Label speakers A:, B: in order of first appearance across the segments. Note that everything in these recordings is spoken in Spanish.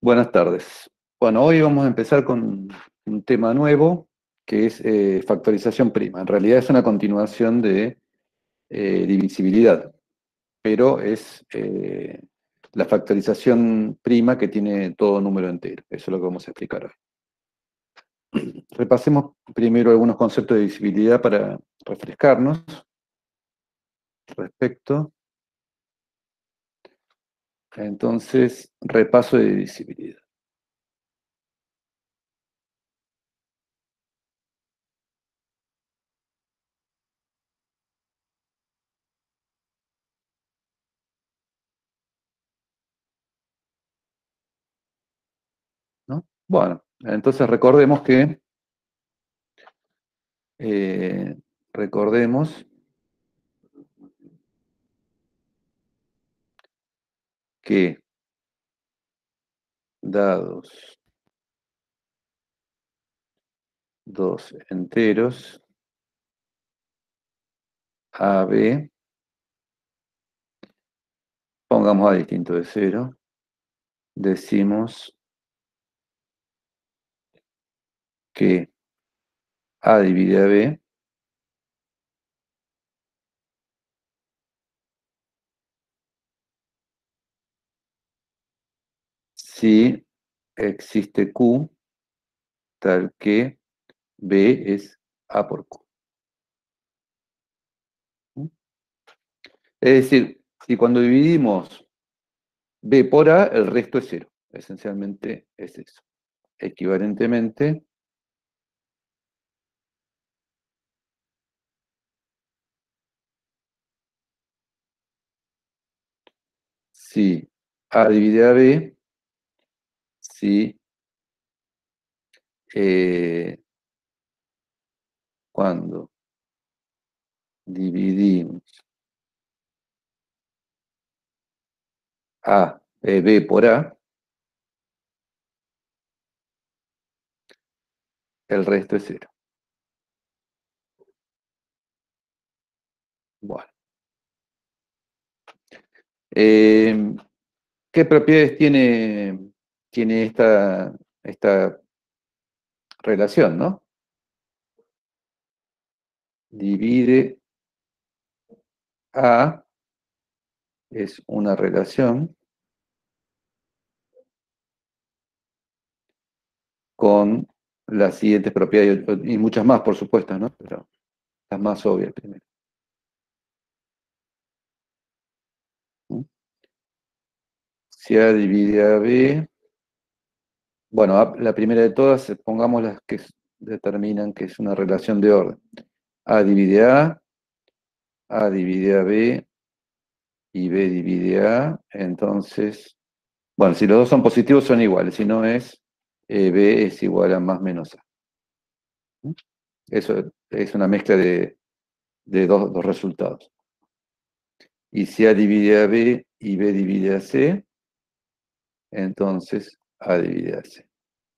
A: Buenas tardes. Bueno, hoy vamos a empezar con un tema nuevo que es factorización prima. En realidad es una continuación de divisibilidad, pero es la factorización prima que tiene todo número entero. Eso es lo que vamos a explicar hoy. Repasemos primero algunos conceptos de divisibilidad para refrescarnos respecto. Entonces, repaso de divisibilidad, ¿no? Bueno, entonces eh, recordemos que dados dos enteros A, B, pongamos A distinto de cero, decimos que A divide a B si existe Q tal que B es A por Q. Es decir, si cuando dividimos B por A, el resto es cero. Esencialmente es eso. Equivalentemente, si A divide a B, si eh, cuando dividimos B por A, el resto es cero. Bueno. Eh, ¿Qué propiedades tiene esta relación, ¿no? Divide A es una relación con las siguientes propiedades, y muchas más, por supuesto, ¿no? Pero las más obvias primero. ¿Mm? Si A divide a B, bueno, la primera de todas, pongamos las que determinan que es una relación de orden. A divide A divide a B y B divide A, entonces, bueno, si los dos son positivos son iguales, si no es B es igual a más menos A. ¿Mm? Eso es una mezcla de dos resultados. Y si A divide a B y B divide a C, entonces A divide a C,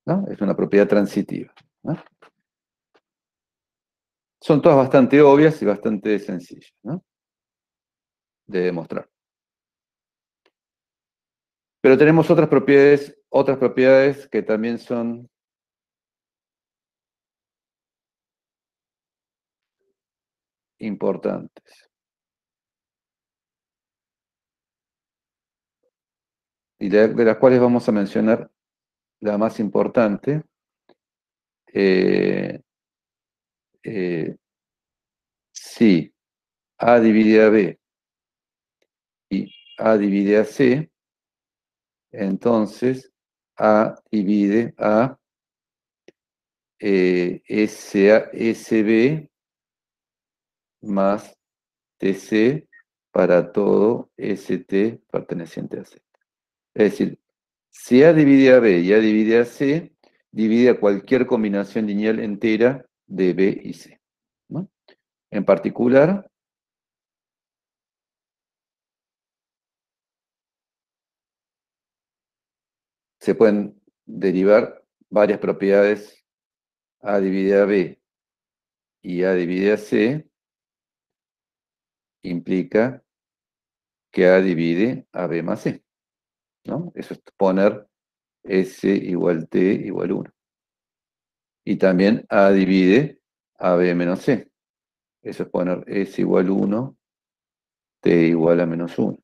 A: ¿no? Es una propiedad transitiva, ¿no? Son todas bastante obvias y bastante sencillas, ¿no? De demostrar. Pero tenemos otras propiedades que también son importantes y de las cuales vamos a mencionar la más importante. eh, eh, si A divide a B y A divide a C, entonces A divide a SB más TC para todo ST perteneciente a C. Es decir, si A divide a B y A divide a C, divide a cualquier combinación lineal entera de B y C, ¿no? En particular, se pueden derivar varias propiedades A divide a B y A divide a C, implica que A divide a B más C, ¿no? Eso es poner S igual T igual 1. Y también A divide AB menos C. Eso es poner S igual 1, T igual a menos 1.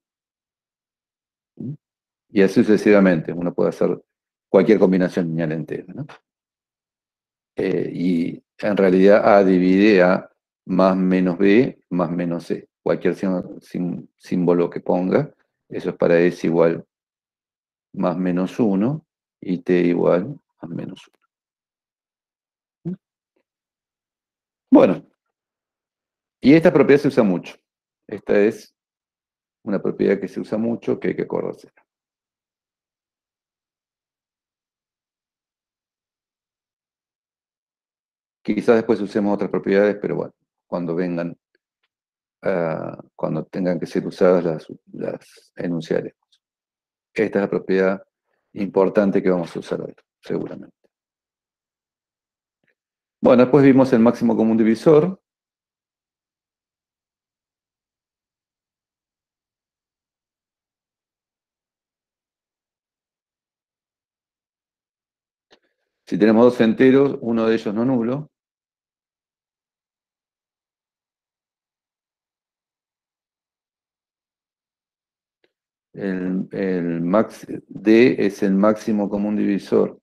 A: Y así sucesivamente. Uno puede hacer cualquier combinación lineal entera, ¿no? Y en realidad A divide A más menos B más menos C. Cualquier símbolo que ponga, eso es para S igual más menos 1 y T igual más menos 1. Bueno, y esta propiedad se usa mucho. Esta es una propiedad que se usa mucho, que hay que acordarse. Quizás después usemos otras propiedades, pero bueno, cuando vengan, cuando tengan que ser usadas, las enunciaremos. Esta es la propiedad importante que vamos a usar hoy, seguramente. Bueno, después vimos el máximo común divisor. Si tenemos dos enteros, uno de ellos no nulo. D es el máximo común divisor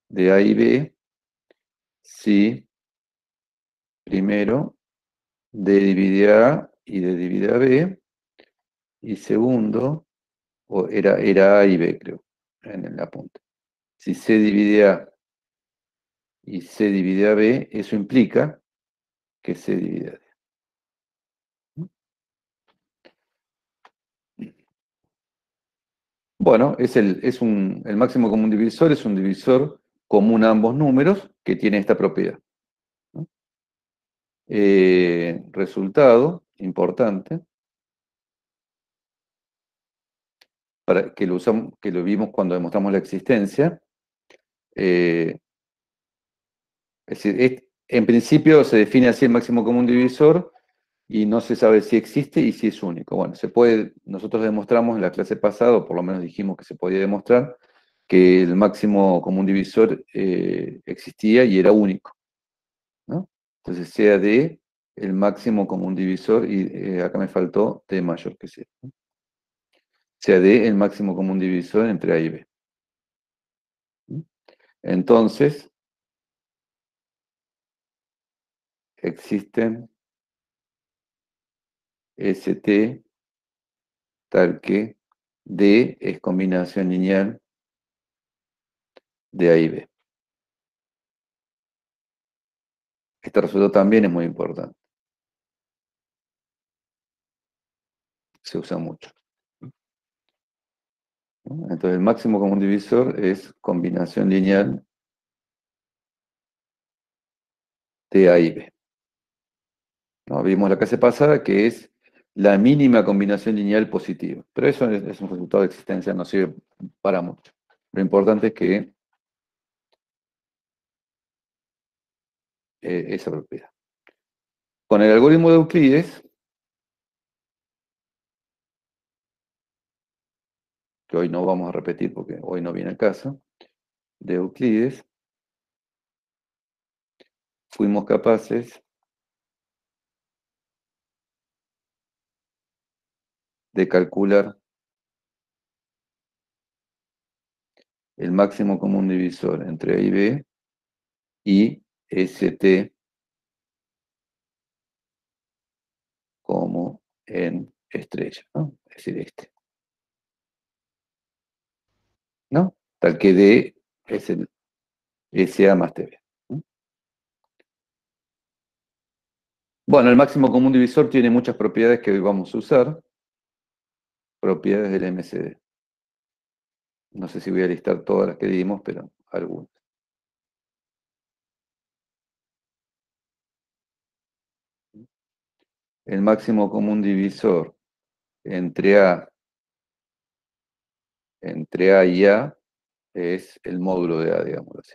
A: de A y B si, primero, D divide A y D divide a B, y segundo, era A y B, creo, en el apunte. Si C divide A y C divide a B, eso implica que C divide a D. Bueno, el máximo común divisor es un divisor común a ambos números que tiene esta propiedad, ¿no? Resultado importante, que lo vimos cuando demostramos la existencia. eh, es decir, en principio se define así el máximo común divisor y no se sabe si existe y si es único. Bueno, nosotros demostramos en la clase pasada, o por lo menos dijimos que se podía demostrar, que el máximo común divisor existía y era único, ¿no? Entonces sea D el máximo común divisor, y acá me faltó D mayor que C, ¿no? Sea D el máximo común divisor entre A y B, ¿no? Entonces, existen ST tal que D es combinación lineal de A y B. Este resultado también es muy importante, se usa mucho, ¿no? Entonces el máximo común divisor es combinación lineal de A y B, ¿no? Vimos la clase pasada que es la mínima combinación lineal positiva, pero eso es un resultado de existencia, no sirve para mucho. Lo importante es que esa propiedad. Con el algoritmo de Euclides, que hoy no vamos a repetir porque hoy no viene a caso, de Euclides, fuimos capaces de calcular el máximo común divisor entre A y B y ST como en estrella, ¿no? Es decir, este, ¿no? Tal que D es el SA más TB, ¿no? Bueno, el máximo común divisor tiene muchas propiedades que hoy vamos a usar, propiedades del MCD. No sé si voy a listar todas las que dimos, pero algunas. El máximo común divisor entre A y A es el módulo de A, digámoslo así.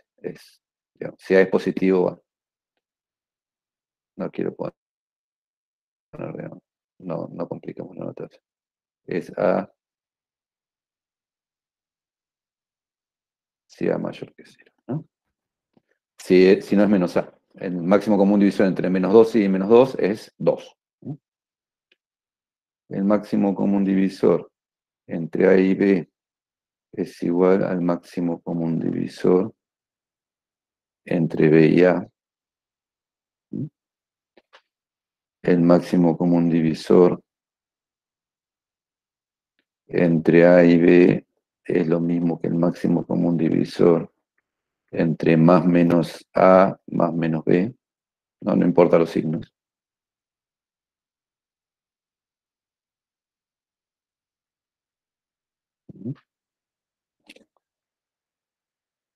A: Digamos, si A es positivo, bueno, no quiero poner, no compliquemos la notación. Es A si A mayor que cero, ¿no? Si no es menos A. El máximo común divisor entre -2 y -2 es 2, ¿no? El máximo común divisor entre A y B es igual al máximo común divisor entre B y A. El máximo común divisor entre A y B es lo mismo que el máximo común divisor entre más menos A más menos B. No importa los signos.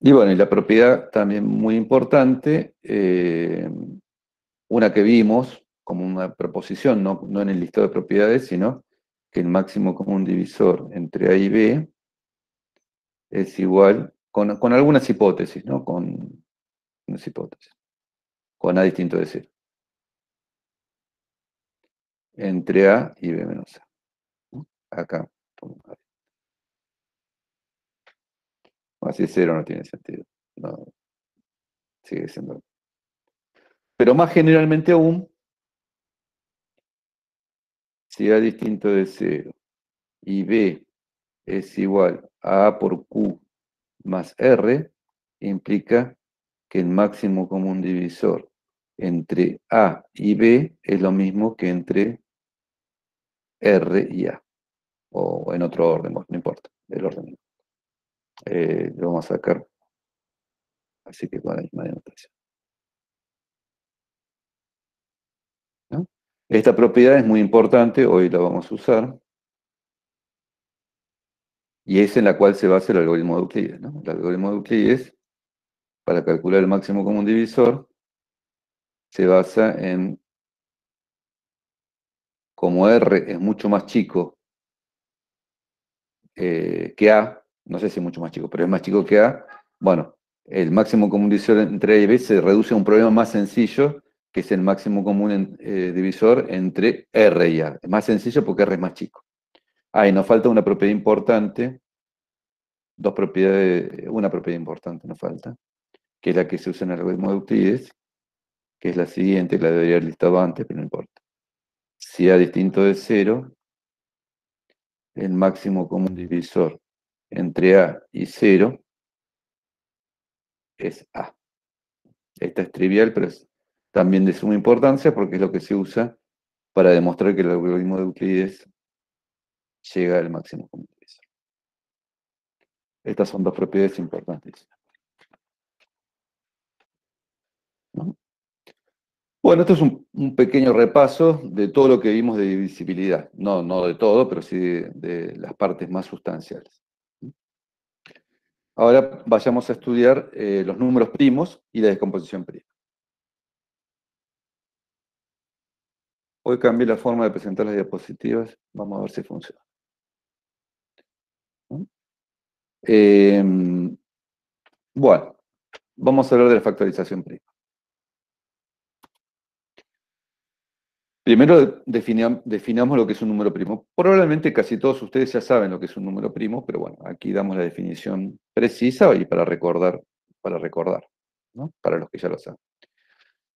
A: Y bueno, y la propiedad también muy importante, una que vimos como una proposición, no en el listado de propiedades, sino que el máximo común divisor entre A y B es igual, con algunas hipótesis, ¿no? Con unas hipótesis, con A distinto de cero, entre A y B menos A, ¿no? Acá, así cero no tiene sentido, no, sigue siendo. Pero más generalmente aún, si A distinto de cero y B es igual a A por Q más R, implica que el máximo común divisor entre A y B es lo mismo que entre R y A, o en otro orden, bueno, no importa, el orden. Lo vamos a sacar, así que con la misma denotación, ¿no? Esta propiedad es muy importante, hoy la vamos a usar, y es en la cual se basa el algoritmo de Euclides, ¿no? El algoritmo de Euclides, para calcular el máximo común divisor, se basa en, como R es mucho más chico que A, no sé si es mucho más chico, pero es más chico que A, bueno, el máximo común divisor entre A y B se reduce a un problema más sencillo, que es el máximo común divisor entre R y A. Es más sencillo porque R es más chico. Ah, y nos falta una propiedad importante, dos propiedades, una propiedad importante nos falta, que es la que se usa en el algoritmo de Euclides, que es la siguiente, la debería haber listado antes, pero no importa. Si A distinto de cero, el máximo común divisor entre A y cero es A. Esta es trivial, pero es también de suma importancia porque es lo que se usa para demostrar que el algoritmo de Euclides llega al máximo común divisor. Estas son dos propiedades importantes, ¿no? Bueno, esto es un pequeño repaso de todo lo que vimos de divisibilidad. No de todo, pero sí de las partes más sustanciales. Ahora vayamos a estudiar los números primos y la descomposición prima. Hoy cambié la forma de presentar las diapositivas. Vamos a ver si funciona, ¿no? Bueno, vamos a hablar de la factorización prima. Primero definamos lo que es un número primo. Probablemente casi todos ustedes ya saben lo que es un número primo, pero bueno, aquí damos la definición precisa y para recordar, ¿no? Para los que ya lo saben.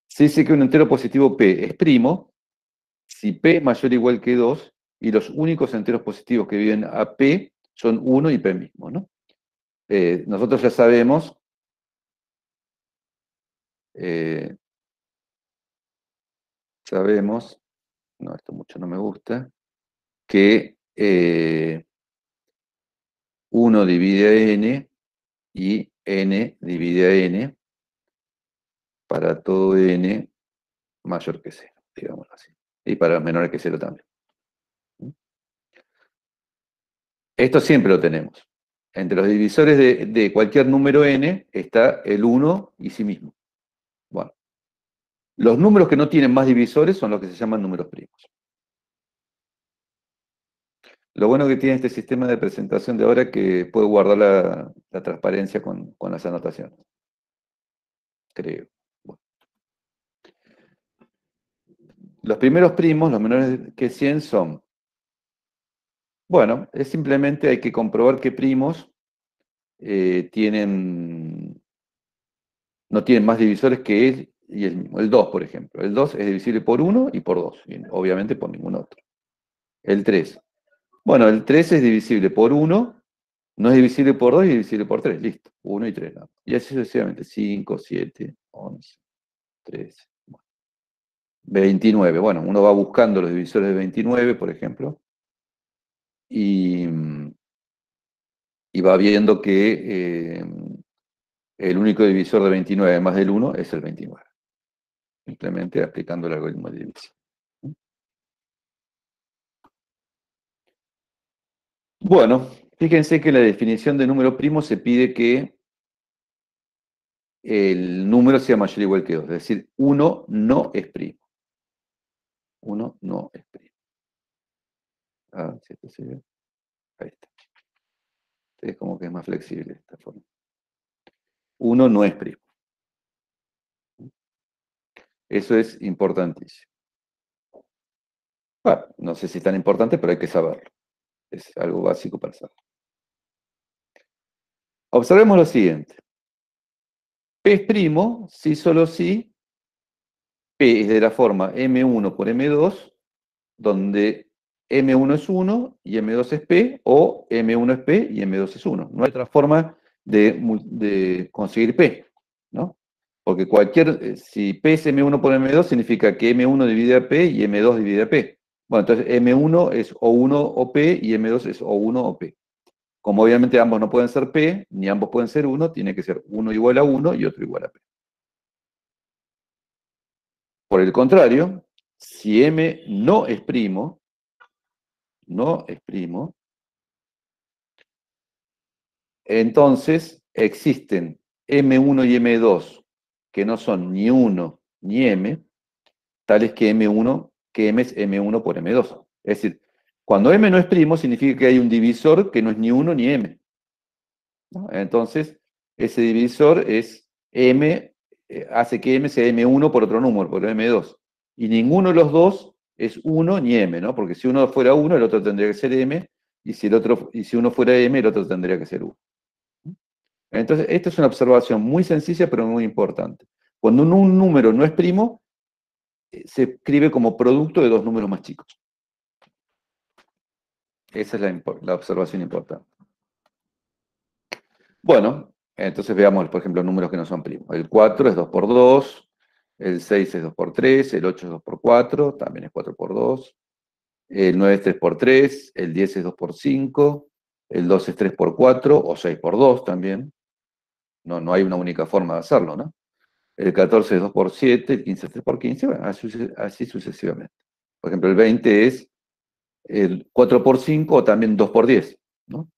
A: Se dice que un entero positivo P es primo si P es mayor o igual que 2 y los únicos enteros positivos que viven a P son 1 y P mismo, ¿no? Nosotros ya eh, sabemos, no, esto mucho no me gusta, que 1 divide a n y n divide a n para todo n mayor que 0, digámoslo así. Y para menor que 0 también. Esto siempre lo tenemos. Entre los divisores de cualquier número n está el 1 y sí mismo. Bueno, los números que no tienen más divisores son los que se llaman números primos. Lo bueno que tiene este sistema de presentación de ahora es que puedo guardar la transparencia con las anotaciones. Creo. Bueno. Los primeros primos, los menores que 100, son, bueno, es simplemente hay que comprobar que primos no tienen más divisores que él y el mismo. El 2, por ejemplo. El 2 es divisible por 1 y por 2, y obviamente por ningún otro. El 3. Bueno, el 3 es divisible por 1, no es divisible por 2 y es divisible por 3. Listo. 1 y 3. ¿No? Y así sucesivamente. 5, 7, 11, 13. 29. Bueno, uno va buscando los divisores de 29, por ejemplo, y, y va viendo que el único divisor de 29 más del 1 es el 29. Simplemente aplicando el algoritmo de división. Bueno, fíjense que en la definición de número primo se pide que el número sea mayor o igual que 2. Es decir, 1 no es primo. 1 no es primo. Ah, si esto se ve. Ahí está. Es como que es más flexible de esta forma. 1 no es primo. Eso es importantísimo. Bueno, no sé si es tan importante, pero hay que saberlo. Es algo básico para saber. Observemos lo siguiente. P es primo si solo si P es de la forma M1 por M2, donde M1 es 1 y M2 es P, o M1 es P y M2 es 1. No hay otra forma de conseguir P, ¿no? Porque si P es M1 por M2, significa que M1 divide a P y M2 divide a P. Bueno, entonces M1 es O1 o P y M2 es O1 o P. Como obviamente ambos no pueden ser P, ni ambos pueden ser 1, tiene que ser uno igual a 1 y otro igual a P. Por el contrario, si M no es primo, entonces existen M1 y M2 que no son ni 1 ni M, tales que que M es M1 por M2. Es decir, cuando M no es primo, significa que hay un divisor que no es ni 1 ni M, ¿no? Entonces, ese divisor es M, hace que M sea M1 por otro número, por M2. Y ninguno de los dos es 1 ni M, ¿no? Porque si uno fuera 1, el otro tendría que ser M, y si uno fuera M, el otro tendría que ser 1. Entonces, esta es una observación muy sencilla, pero muy importante. Cuando un número no es primo, se escribe como producto de dos números más chicos. Esa es la observación importante. Bueno, entonces veamos, por ejemplo, números que no son primos. El 4 es 2 por 2, el 6 es 2 por 3, el 8 es 2 por 4, también es 4 por 2, el 9 es 3 por 3, el 10 es 2 por 5, el 2 es 3 por 4 o 6 por 2 también. No hay una única forma de hacerlo, ¿no? El 14 es 2 por 7, el 15 es 3 por 15, bueno, así sucesivamente. Por ejemplo, el 20 es el 4 por 5 o también 2 por 10, ¿no?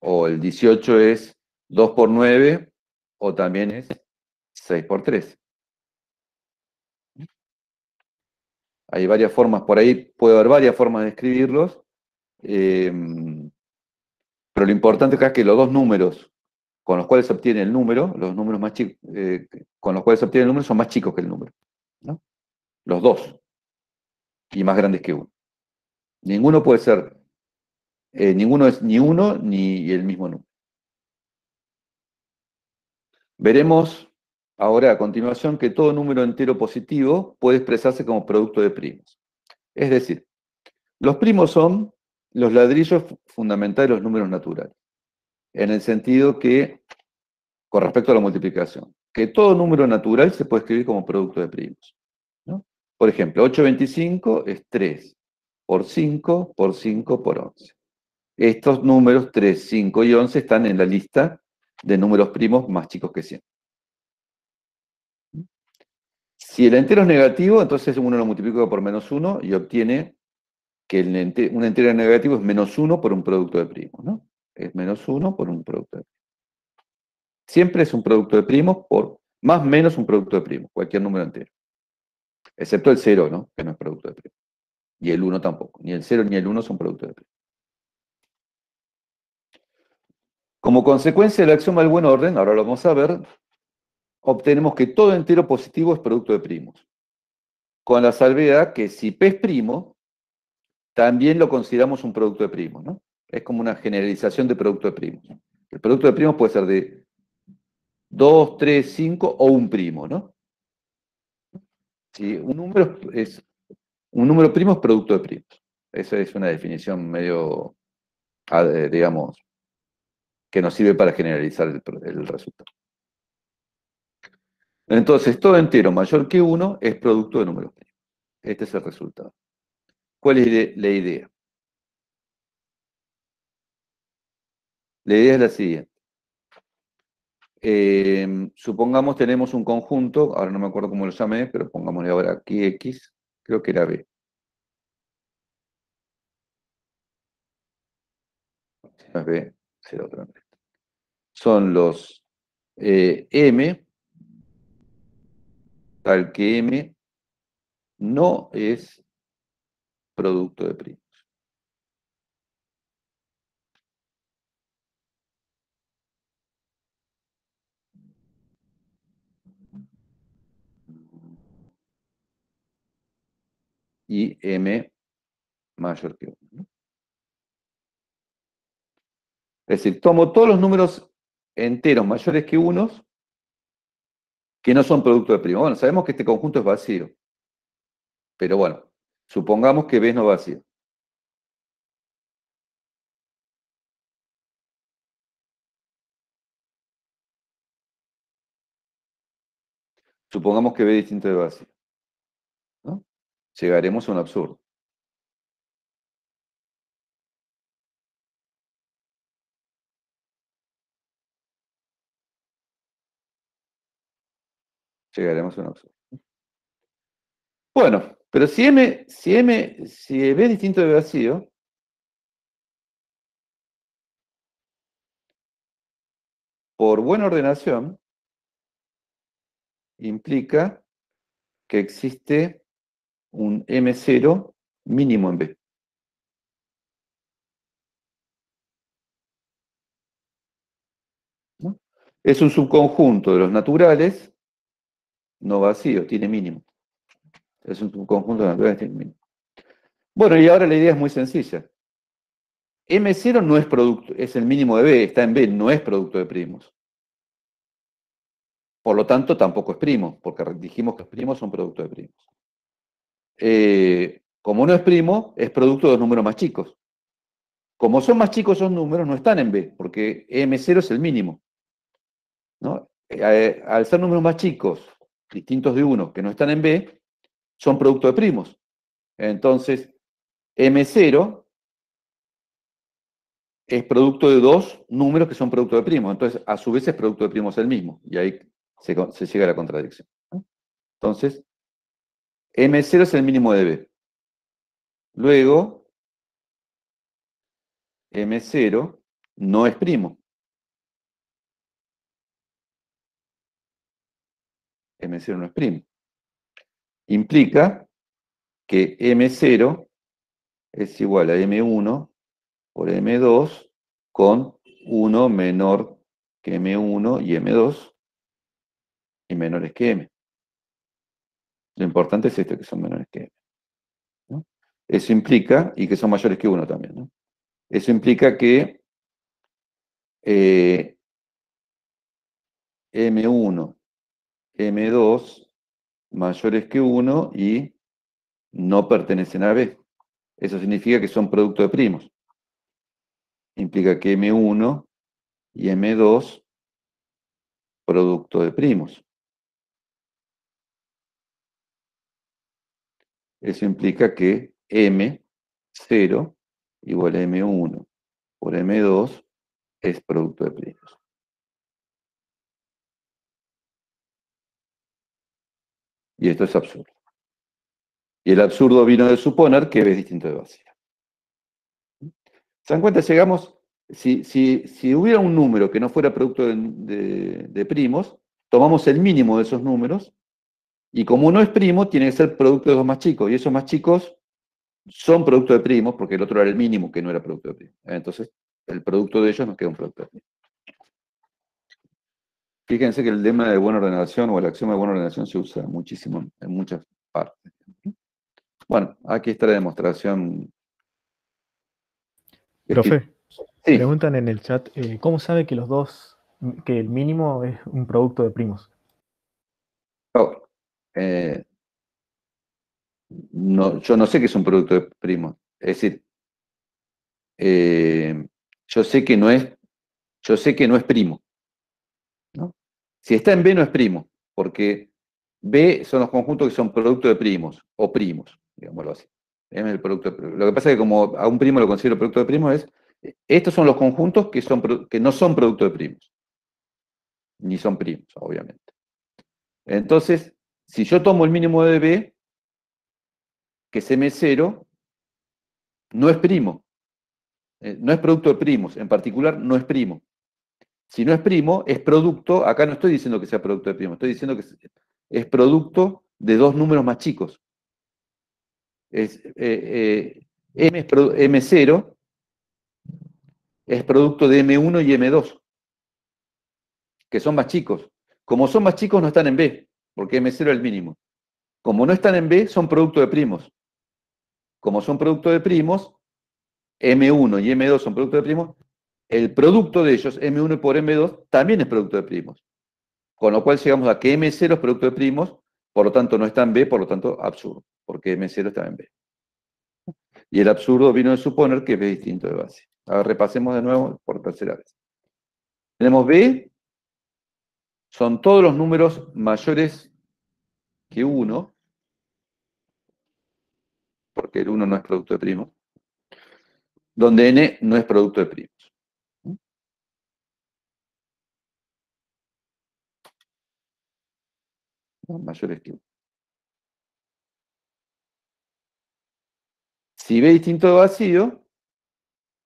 A: O el 18 es 2 por 9 o también es 6 por 3. Hay varias formas, por ahí puede haber varias formas de escribirlos, pero lo importante acá es que los dos números con los cuales se obtiene el número, los números más chicos, con los cuales se obtiene el número son más chicos que el número, ¿no? Los dos, y más grandes que uno. Ninguno puede ser, ninguno es ni uno ni el mismo número. Veremos ahora a continuación que todo número entero positivo puede expresarse como producto de primos. Es decir, los primos son los ladrillos fundamentales de los números naturales, en el sentido que, con respecto a la multiplicación, que todo número natural se puede escribir como producto de primos, ¿no? Por ejemplo, 825 es 3 por 5 por 5 por 11. Estos números 3, 5 y 11 están en la lista de números primos más chicos que 100. Si el entero es negativo, entonces uno lo multiplica por menos 1 y obtiene que un entero negativo es menos 1 por un producto de primos, ¿no? Es menos 1 por un producto de primos. Siempre es un producto de primos por más o menos un producto de primos, cualquier número entero. Excepto el 0, ¿no? Que no es producto de primos. Y el 1 tampoco. Ni el 0 ni el 1 son productos de primos. Como consecuencia del axioma del buen orden, ahora lo vamos a ver, obtenemos que todo entero positivo es producto de primos. Con la salvedad que si P es primo, también lo consideramos un producto de primos, ¿no? Es como una generalización de producto de primos. El producto de primos puede ser de 2, 3, 5 o un primo, ¿no? Si un número primo es producto de primos. Esa es una definición medio, digamos, que nos sirve para generalizar el resultado. Entonces, todo entero mayor que 1 es producto de números primos. Este es el resultado. ¿Cuál es la idea? La idea es la siguiente. Supongamos tenemos un conjunto, ahora no me acuerdo cómo lo llamé, pero pongámosle ahora aquí X, creo que era B. No es B, será otra vez. Son los M, tal que M no es producto de primos. Y M mayor que 1, ¿no? Es decir, tomo todos los números enteros mayores que 1 que no son producto de primos. Bueno, sabemos que este conjunto es vacío, pero bueno, supongamos que B no es vacío. Supongamos que B es distinto de vacío, ¿no? Llegaremos a un absurdo. Llegaremos a un absurdo. Bueno, pero si B es distinto de vacío, por buena ordenación, implica que existe un M0 mínimo en B, ¿no? Es un subconjunto de los naturales no vacío, tiene mínimo. Es un subconjunto de naturales, tiene mínimo. Bueno, y ahora la idea es muy sencilla. M0 no es producto, es el mínimo de B, está en B, no es producto de primos. Por lo tanto, tampoco es primo, porque dijimos que los primos son producto de primos. Como no es primo, es producto de los números más chicos. Como son más chicos esos números, no están en B, porque M0 es el mínimo, ¿no? Al ser números más chicos, distintos de 1, que no están en B, son producto de primos. Entonces, M0 es producto de dos números que son producto de primos. Entonces, a su vez es producto de primos el mismo. Y ahí se llega a la contradicción, ¿no? Entonces, M0 es el mínimo de B. Luego, M0 no es primo. M0 no es primo. Implica que M0 es igual a M1 por M2 con 1 menor que M1 y M2 y menores que M. Lo importante es esto, que son menores que M, ¿no? Eso implica, y que son mayores que 1 también, ¿no? Eso implica que M1, M2 mayores que 1 y no pertenecen a B. Eso significa que son producto de primos. Implica que M1 y M2 producto de primos. Eso implica que M0 igual a M1 por M2 es producto de primos. Y esto es absurdo. Y el absurdo vino de suponer que B es distinto de vacío. ¿Se dan cuenta? Llegamos, si hubiera un número que no fuera producto de primos, tomamos el mínimo de esos números, y como uno es primo, tiene que ser producto de dos más chicos, y esos más chicos son producto de primos, porque el otro era el mínimo que no era producto de primos. Entonces, el producto de ellos nos queda un producto de primos. Fíjense que el lema de buena ordenación o el axioma de buena ordenación se usa muchísimo en muchas partes. Bueno, aquí está la demostración.
B: Profe,
A: Sí,
B: Preguntan en el chat, ¿cómo sabe que los dos, que el mínimo es un producto de primos?
A: oh, eh, no, yo no sé qué es un producto de primos. Es decir, eh, yo sé que no es, yo sé que no es primo, ¿no? Si está en B no es primo, porque B son los conjuntos que son producto de primos, o primos, digámoslo así. Lo que pasa es que como a un primo lo considero producto de primos es, estos son los conjuntos que no son producto de primos, ni son primos, obviamente. Entonces, si yo tomo el mínimo de B, que es M0, no es primo, no es producto de primos, en particular no es primo. Si no es primo, es producto, acá no estoy diciendo que sea producto de primos, estoy diciendo que es producto de dos números más chicos. M0 es producto de M1 y M2, que son más chicos. Como son más chicos, no están en B, porque M0 es el mínimo. Como no están en B, son producto de primos. Como son producto de primos, M1 y M2 son producto de primos, el producto de ellos, M1 por M2, también es producto de primos. Con lo cual llegamos a que M0 es producto de primos, por lo tanto no está en B, por lo tanto absurdo, porque M0 está en B. Y el absurdo vino de suponer que B es distinto de base. Ahora repasemos de nuevo por tercera vez. Tenemos B, son todos los números mayores que 1, porque el 1 no es producto de primos, donde N no es producto de primos. ¿No? Mayores que 1. Si B es distinto de vacío,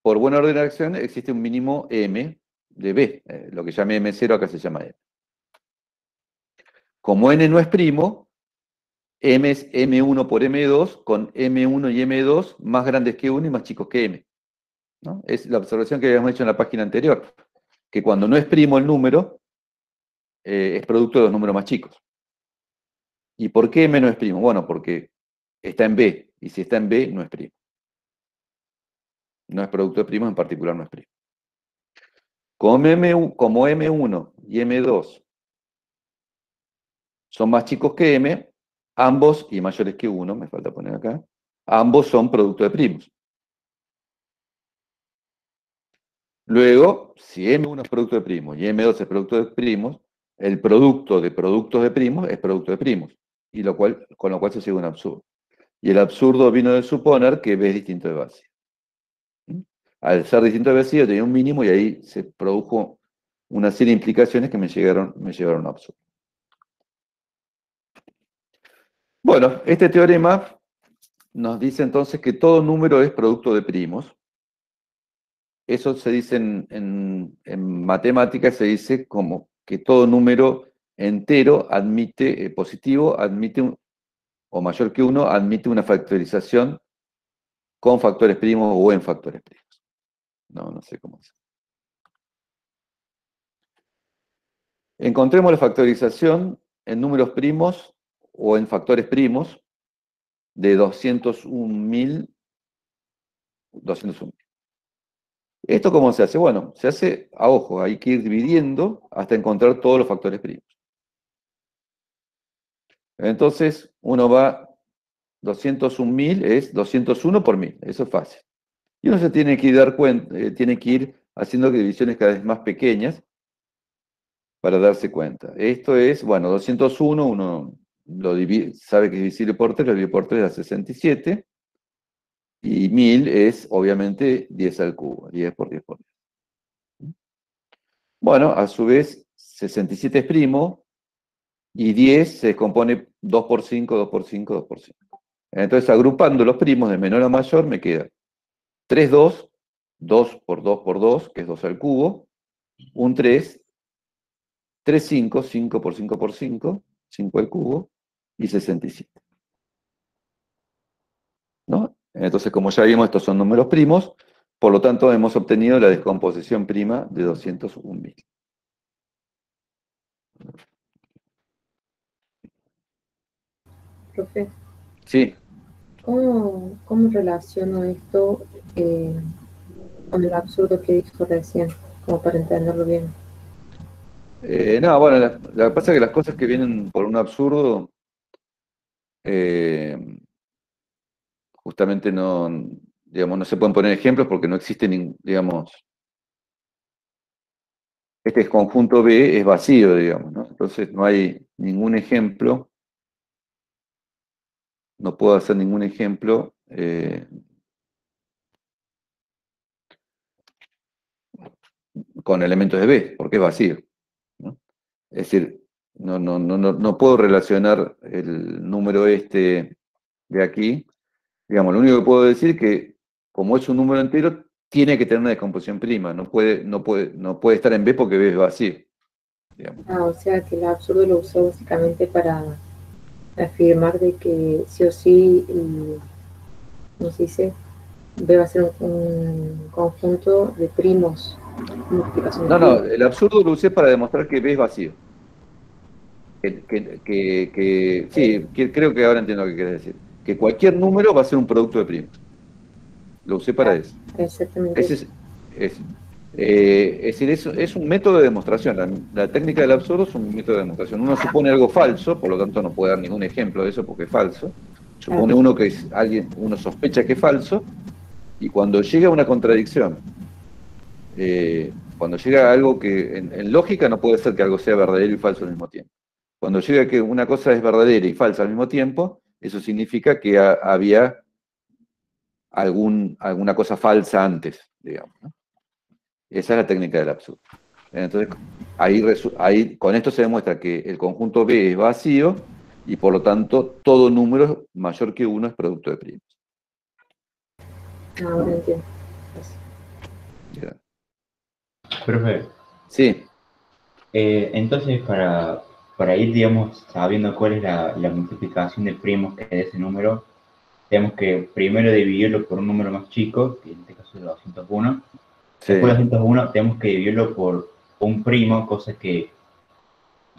A: por buena orden de acción existe un mínimo M de B. Lo que llame M0 acá se llama M. Como N no es primo, M es M1 por M2, con M1 y M2 más grandes que 1 y más chicos que M. ¿No? Es la observación que habíamos hecho en la página anterior, que cuando no es primo el número, es producto de los números más chicos. ¿Y por qué M no es primo? Bueno, porque está en B, y si está en B, no es primo. No es producto de primos, en particular no es primo. Como M1 y M2 son más chicos que M, ambos, y mayores que 1, me falta poner acá, ambos son producto de primos. Luego, si M1 es producto de primos y M2 es producto de primos, el producto de productos de primos es producto de primos, y con lo cual se sigue un absurdo. Y el absurdo vino de suponer que B es distinto de base. Al ser distinto de vacío tenía un mínimo y ahí se produjo una serie de implicaciones que me llevaron a absurdo. Bueno, este teorema nos dice entonces que todo número es producto de primos. Eso se dice en matemáticas, se dice como que todo número entero admite, positivo, o mayor que uno, admite una factorización con factores primos o en factores primos. No sé cómo es. Encontremos la factorización en números primos o en factores primos de 201.000. ¿Esto cómo se hace? Bueno, se hace a ojo, hay que ir dividiendo hasta encontrar todos los factores primos. Entonces, uno va, 201.000 es 201 por 1000, eso es fácil. Y uno se tiene que ir, dar cuenta, tiene que ir haciendo divisiones cada vez más pequeñas para darse cuenta. Esto es, bueno, 201, uno sabe que es divisible por 3, lo divide por 3 da 67, y 1000 es, obviamente, 10 al cubo, 10 por 10 por 10. Bueno, a su vez, 67 es primo, y 10 se compone 2 por 5, 2 por 5, 2 por 5. Entonces, agrupando los primos de menor a mayor, me queda 3, 2, 2 por 2 por 2, que es 2 al cubo, un 3, 3, 5, 5 por 5 por 5, 5 al cubo, y 67. ¿No? Entonces, como ya vimos, estos son números primos, por lo tanto, hemos obtenido la descomposición prima de 201.000.
C: Profe,
A: Sí,
C: ¿cómo relaciono esto? con el absurdo que dijo recién, como para entenderlo bien.
A: No, bueno, lo que pasa es que las cosas que vienen por un absurdo, eh, justamente no, digamos, no se pueden poner ejemplos porque no existe, digamos, este conjunto B es vacío, digamos, ¿no? Entonces no hay ningún ejemplo, no puedo hacer ningún ejemplo con elementos de B, porque es vacío, ¿no? Es decir, no puedo relacionar el número este de aquí. Digamos, lo único que puedo decir es que, como es un número entero, tiene que tener una descomposición prima. No puede estar en B porque B es vacío, digamos.
C: Ah, o sea que el absurdo lo usó básicamente para afirmar de que sí o sí, no se dice, B va a ser un conjunto de primos, multiplicación de
A: No,
C: primos.
A: el absurdo lo usé para demostrar que B es vacío. Sí, creo que ahora entiendo lo que quieres decir. Que cualquier número va a ser un producto de primos. Lo usé para
C: Claro,
A: eso.
C: exactamente
A: Ese
C: eso.
A: es decir, es un método de demostración. La técnica del absurdo es un método de demostración. Uno supone algo falso, por lo tanto no puede dar ningún ejemplo de eso porque es falso.
C: Claro.
A: Supone uno que es alguien, uno sospecha que es falso, y cuando llega una contradicción, cuando llega algo que en lógica no puede ser que algo sea verdadero y falso al mismo tiempo. Cuando llega que una cosa es verdadera y falsa al mismo tiempo, eso significa que había alguna cosa falsa antes, digamos, ¿no? Esa es la técnica del absurdo. Entonces, ahí con esto se demuestra que el conjunto B es vacío y por lo tanto todo número mayor que uno es producto de primos.
C: Ahora entiendo.
A: Bien.
D: Profe,
A: Sí,
D: entonces para ir, digamos, sabiendo cuál es la multiplicación de primos que de ese número, tenemos que primero dividirlo por un número más chico, que en este caso es 201. Después de
A: sí.
D: 201 tenemos que dividirlo por un primo, cosa que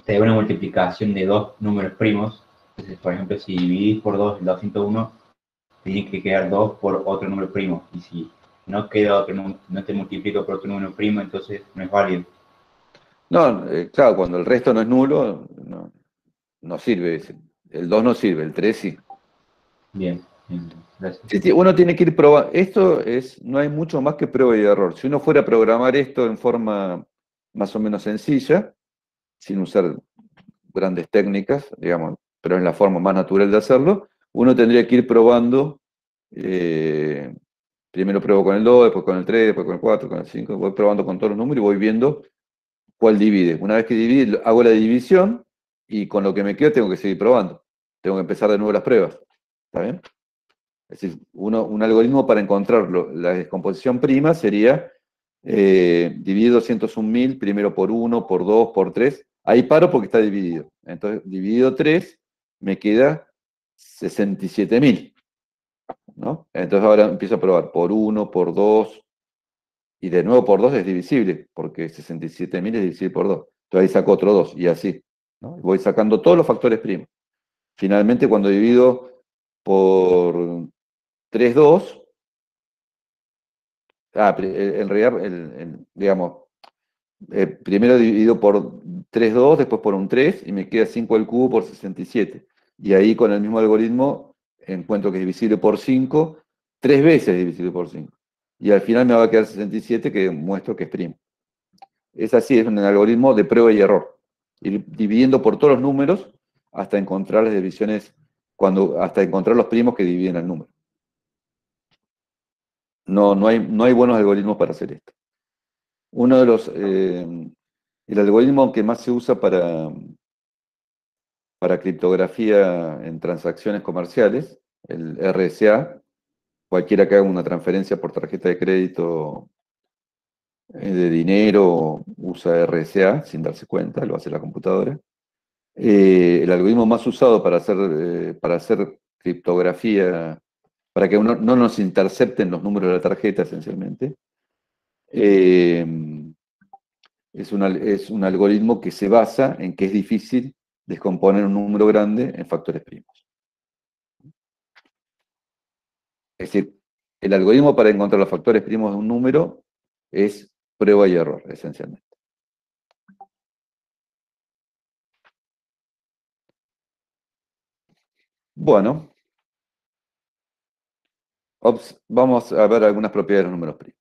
D: te da una multiplicación de dos números primos. Entonces, por ejemplo, si dividís por 2 el 201, tiene que quedar 2 por otro número primo. Y si no queda otro, no te multiplica por otro número primo, entonces no es válido.
A: No, claro, cuando el resto no es nulo, no sirve. El 2 no sirve, el 3 sí.
D: Bien, bien, gracias.
A: Sí, sí, uno tiene que ir probando. No hay mucho más que prueba y error. Si uno fuera a programar esto en forma más o menos sencilla, sin usar grandes técnicas, digamos, pero en la forma más natural de hacerlo, uno tendría que ir probando. eh, Primero pruebo con el 2, después con el 3, después con el 4, con el 5, voy probando con todos los números y voy viendo cuál divide. Una vez que divide, hago la división y con lo que me quedo tengo que seguir probando. Tengo que empezar de nuevo las pruebas. ¿Está bien? Es decir, un algoritmo para encontrar la descomposición prima sería dividir 201.000 primero por 1, por 2, por 3. Ahí paro porque está dividido. Entonces, dividido 3, me queda 67.000, ¿no? Entonces ahora empiezo a probar por 1, por 2, y de nuevo por 2 es divisible, porque 67.000 es divisible por 2. Entonces ahí saco otro 2 y así, ¿no? Voy sacando todos los factores primos. Finalmente, cuando divido por 3, 2, en realidad, digamos, primero divido por 3, 2, después por un 3 y me queda 5 al cubo por 67. Y ahí con el mismo algoritmo encuentro que es divisible por 5, 3 veces divisible por 5. Y al final me va a quedar 67 que muestro que es primo. Es así, es un algoritmo de prueba y error. Ir dividiendo por todos los números hasta encontrar las divisiones, hasta encontrar los primos que dividen el número. No hay buenos algoritmos para hacer esto. Uno de el algoritmo que más se usa para criptografía en transacciones comerciales, el RSA, cualquiera que haga una transferencia por tarjeta de crédito de dinero usa RSA sin darse cuenta, lo hace la computadora. El algoritmo más usado para hacer criptografía, para que no nos intercepten los números de la tarjeta esencialmente, eh, es un algoritmo que se basa en que es difícil descomponer un número grande en factores primos. Es decir, El algoritmo para encontrar los factores primos de un número es prueba y error, esencialmente. Bueno, vamos a ver algunas propiedades de los números primos.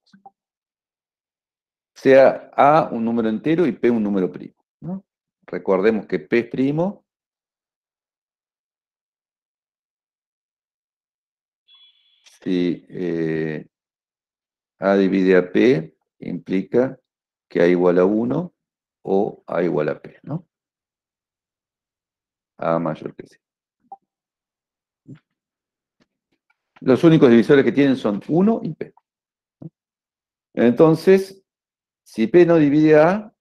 A: Sea A un número entero y P un número primo, ¿no? Recordemos que P es primo si A divide a P implica que A igual a 1 o A igual a P, ¿no? A mayor que C. Los únicos divisores que tienen son 1 y P. Entonces, si P no divide a A,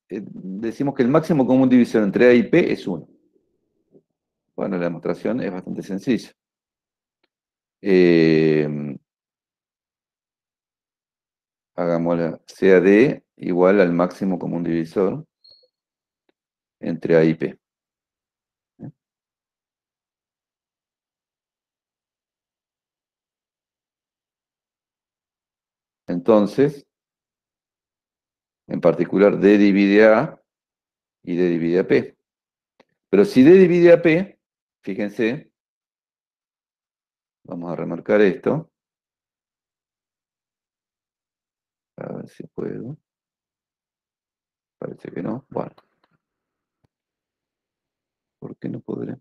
A: decimos que el máximo común divisor entre A y P es 1. Bueno, la demostración es bastante sencilla. Hagámosla, sea D igual al máximo común divisor entre A y P. Entonces, en particular, D divide a A y D divide a P. Pero si D divide a P, fíjense, vamos a remarcar esto. A ver si puedo. Parece que no. Bueno. ¿Por qué no podré?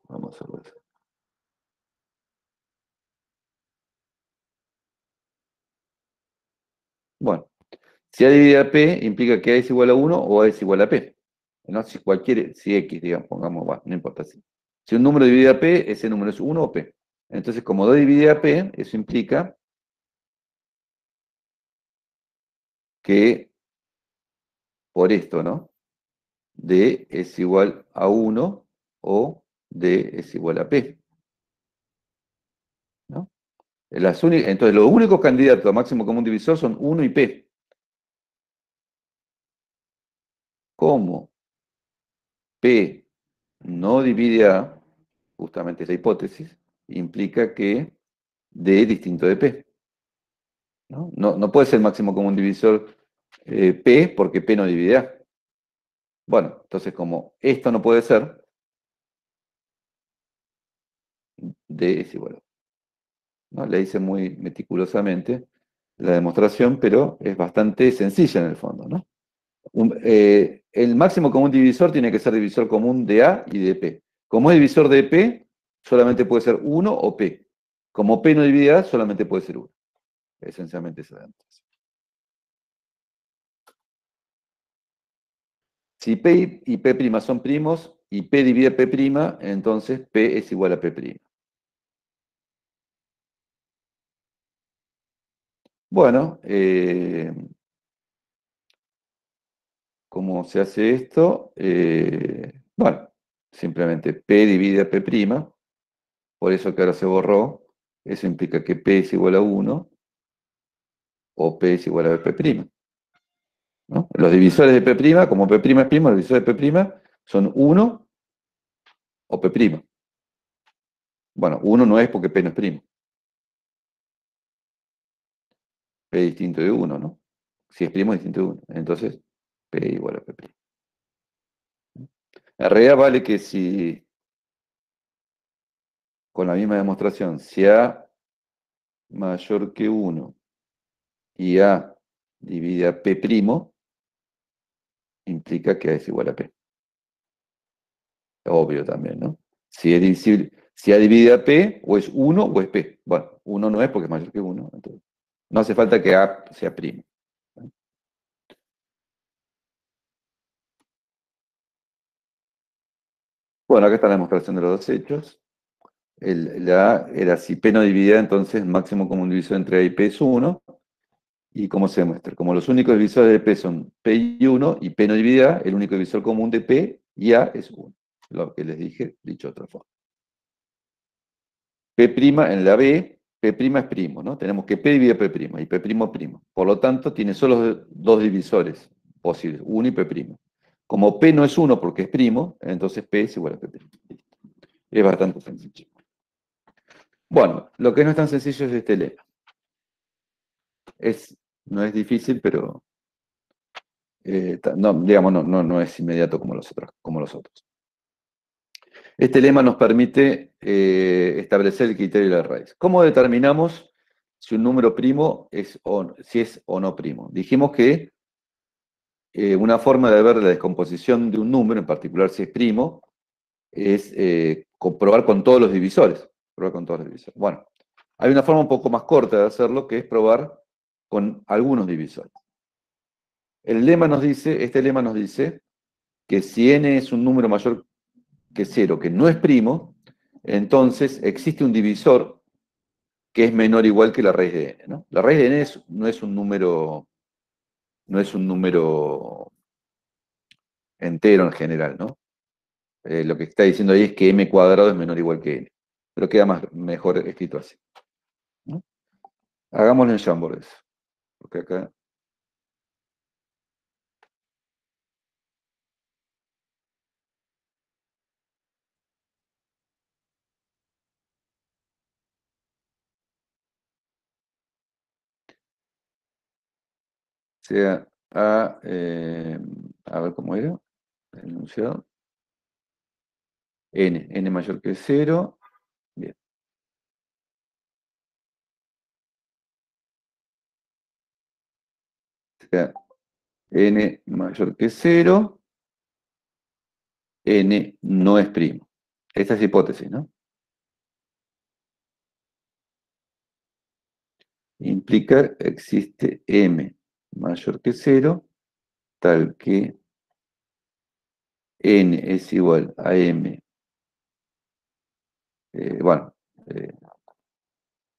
A: Vamos a ver. Bueno, si A divide a P, implica que A es igual a 1 o A es igual a P. ¿No? Si X, digamos, pongamos, bueno, no importa si. Si un número divide a P, ese número es 1 o P. Entonces, como D divide a P, eso implica que, por esto, ¿no? D es igual a 1 o D es igual a P. ¿No? Entonces, los únicos candidatos a máximo común divisor son 1 y P. Como P no divide A, justamente esa hipótesis, implica que D es distinto de P. No puede ser máximo común divisor P porque P no divide A. Bueno, entonces como esto no puede ser, D es igual a A. ¿No? Le hice muy meticulosamente la demostración, pero es bastante sencilla en el fondo, ¿no? El máximo común divisor tiene que ser divisor común de A y de P. Como es divisor de P, solamente puede ser 1 o P. Como P no divide A, solamente puede ser 1. Esencialmente esa es la demostración. Si P y P' son primos y P divide P', entonces P es igual a P'. Bueno, ¿cómo se hace esto? Bueno, simplemente P divide a P', por eso que ahora se borró, eso implica que P es igual a 1 o P es igual a P'. ¿No? Los divisores de P', como P' es primo, los divisores de P' son 1 o P'. Bueno, 1 no es porque P no es primo. P es distinto de 1, ¿no? Si es primo es distinto de 1. Entonces, P igual a P'. En realidad vale que si, con la misma demostración, si A mayor que 1 y A divide a P', implica que A es igual a P. Obvio también, ¿no? Si es divisible, si A divide a P, o es 1 o es P. Bueno, 1 no es porque es mayor que 1. Entonces, no hace falta que A sea primo. Bueno, acá está la demostración de los dos hechos. La A era si P no divide, entonces máximo común divisor entre A y P es 1. ¿Y cómo se demuestra? Como los únicos divisores de P son P y 1, y P no divide A, el único divisor común de P y A es 1. Lo que les dije, dicho de otra forma. P' en la B, P' es primo, ¿no? Tenemos que P divide P' y P' primo. Por lo tanto, tiene solo dos divisores posibles, 1 y P'. Como P no es 1 porque es primo, entonces P es igual a P'. Es bastante sencillo. Bueno, lo que no es tan sencillo es este lema. No es difícil, pero no, digamos, no es inmediato como los otros. Este lema nos permite establecer el criterio de la raíz. ¿Cómo determinamos si un número primo si es o no primo? Dijimos que una forma de ver la descomposición de un número, en particular si es primo, es comprobar con todos los divisores. Probar con todos los divisores. Bueno, hay una forma un poco más corta de hacerlo, que es probar con algunos divisores. Este lema nos dice que si n es un número mayor que 0, que no es primo, entonces existe un divisor que es menor o igual que la raíz de n, ¿no? La raíz de n no es un número entero en general, ¿no? Lo que está diciendo ahí es que m cuadrado es menor o igual que n. Pero queda mejor escrito así, ¿no? Hagámoslo en Jamboard eso, porque acá... sea a ver cómo era el enunciado. N mayor que 0. Bien. Sea n mayor que 0, n no es primo. Esta es hipótesis, ¿no? Implica existe m mayor que 0, tal que n es igual a m, bueno,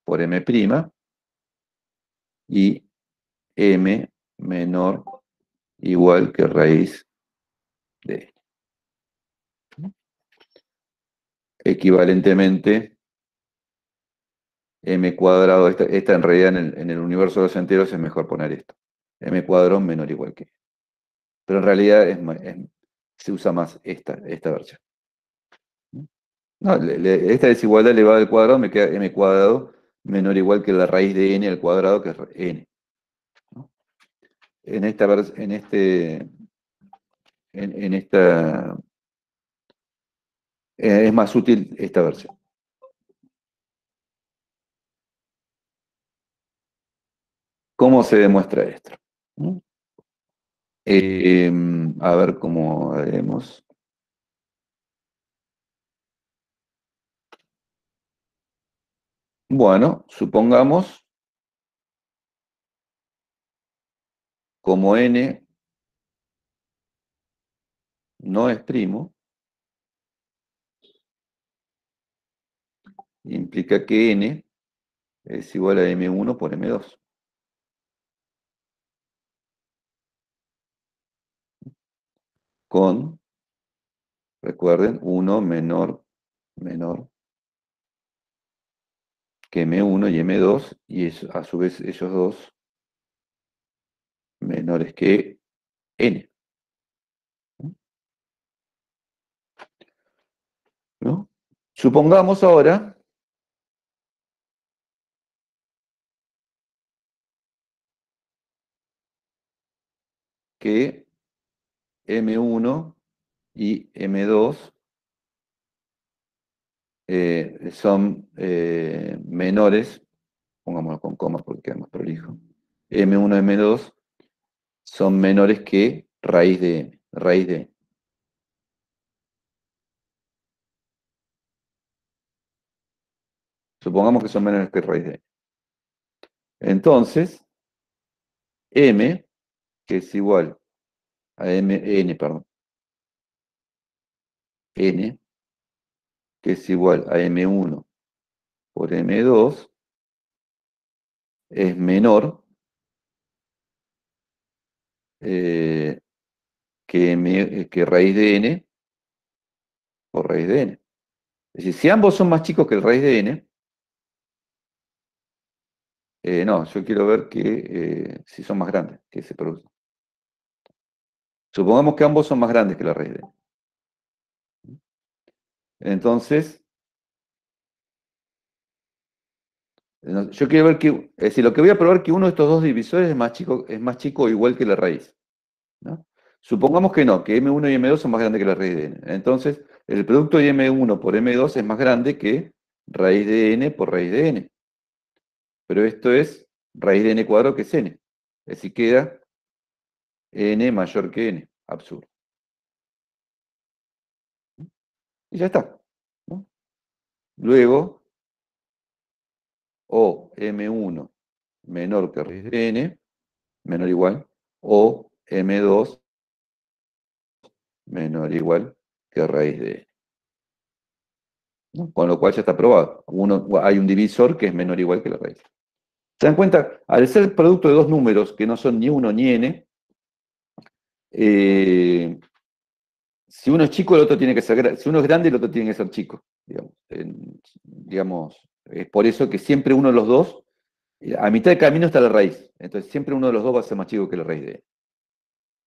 A: por m', y m menor igual que raíz de n. Equivalentemente, m cuadrado, esta en realidad en el universo de los enteros es mejor poner esto. M cuadrado menor o igual que. Pero en realidad se usa más esta versión. No, esta desigualdad elevada al cuadrado me queda m cuadrado menor o igual que la raíz de n al cuadrado, que es n. ¿No? En esta es más útil esta versión. ¿Cómo se demuestra esto? ¿No? A ver cómo haremos. Bueno, supongamos como n no es primo, implica que n es igual a m1 por m2. Con, recuerden, 1 menor que m1 y m2, y a su vez ellos dos menores que n. ¿No? Supongamos ahora que m1 y m2 son menores, pongámoslo con comas porque queda más prolijo, m1 y m2 son menores que raíz de n, raíz de n. Supongamos que son menores que raíz de n. Entonces, m, que es igual a perdón, n, que es igual a m1 por m2, es menor que raíz de n por raíz de n. Es decir, si ambos son más chicos que el raíz de n, no, yo quiero ver si son más grandes que se producen. Supongamos que ambos son más grandes que la raíz de n. Entonces, Yo quiero ver que, es decir, lo que voy a probar que uno de estos dos divisores es más chico o igual que la raíz, ¿no? Supongamos que no, que M1 y M2 son más grandes que la raíz de n. Entonces, el producto de M1 por M2 es más grande que raíz de n por raíz de n. Pero esto es raíz de n cuadrado, que es n. Es decir, queda n mayor que n. Absurdo. Y ya está, ¿no? Luego, o M1 menor que raíz de n, menor o igual, o M2 menor o igual que raíz de n, ¿no? Con lo cual ya está probado. Hay un divisor que es menor o igual que la raíz. ¿Se dan cuenta? Al ser producto de dos números que no son ni 1 ni n, si uno es chico, el otro tiene que ser grande. Si uno es grande, el otro tiene que ser chico. Digamos, es por eso que siempre uno de los dos, a mitad de camino está la raíz. Entonces siempre uno de los dos va a ser más chico que la raíz de n.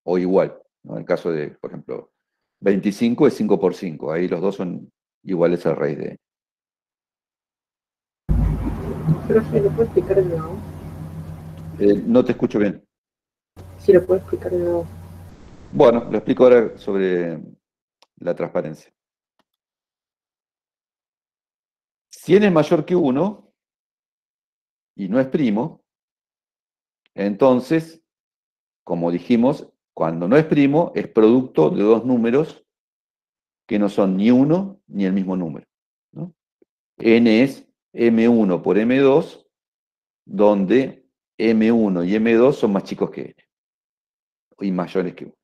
A: O igual, ¿no? En el caso de, por ejemplo, 25 es 5 por 5. Ahí los dos son iguales a la raíz de n.
C: Profe, ¿lo puedo explicar de nuevo?
A: No te escucho bien.
C: Sí, lo puedo explicar de nuevo.
A: Bueno, lo explico ahora sobre la transparencia. Si n es mayor que 1 y no es primo, entonces, como dijimos, cuando no es primo, es producto de dos números que no son ni 1 ni el mismo número, ¿no? N es M1 por M2, donde M1 y M2 son más chicos que N, y mayores que 1.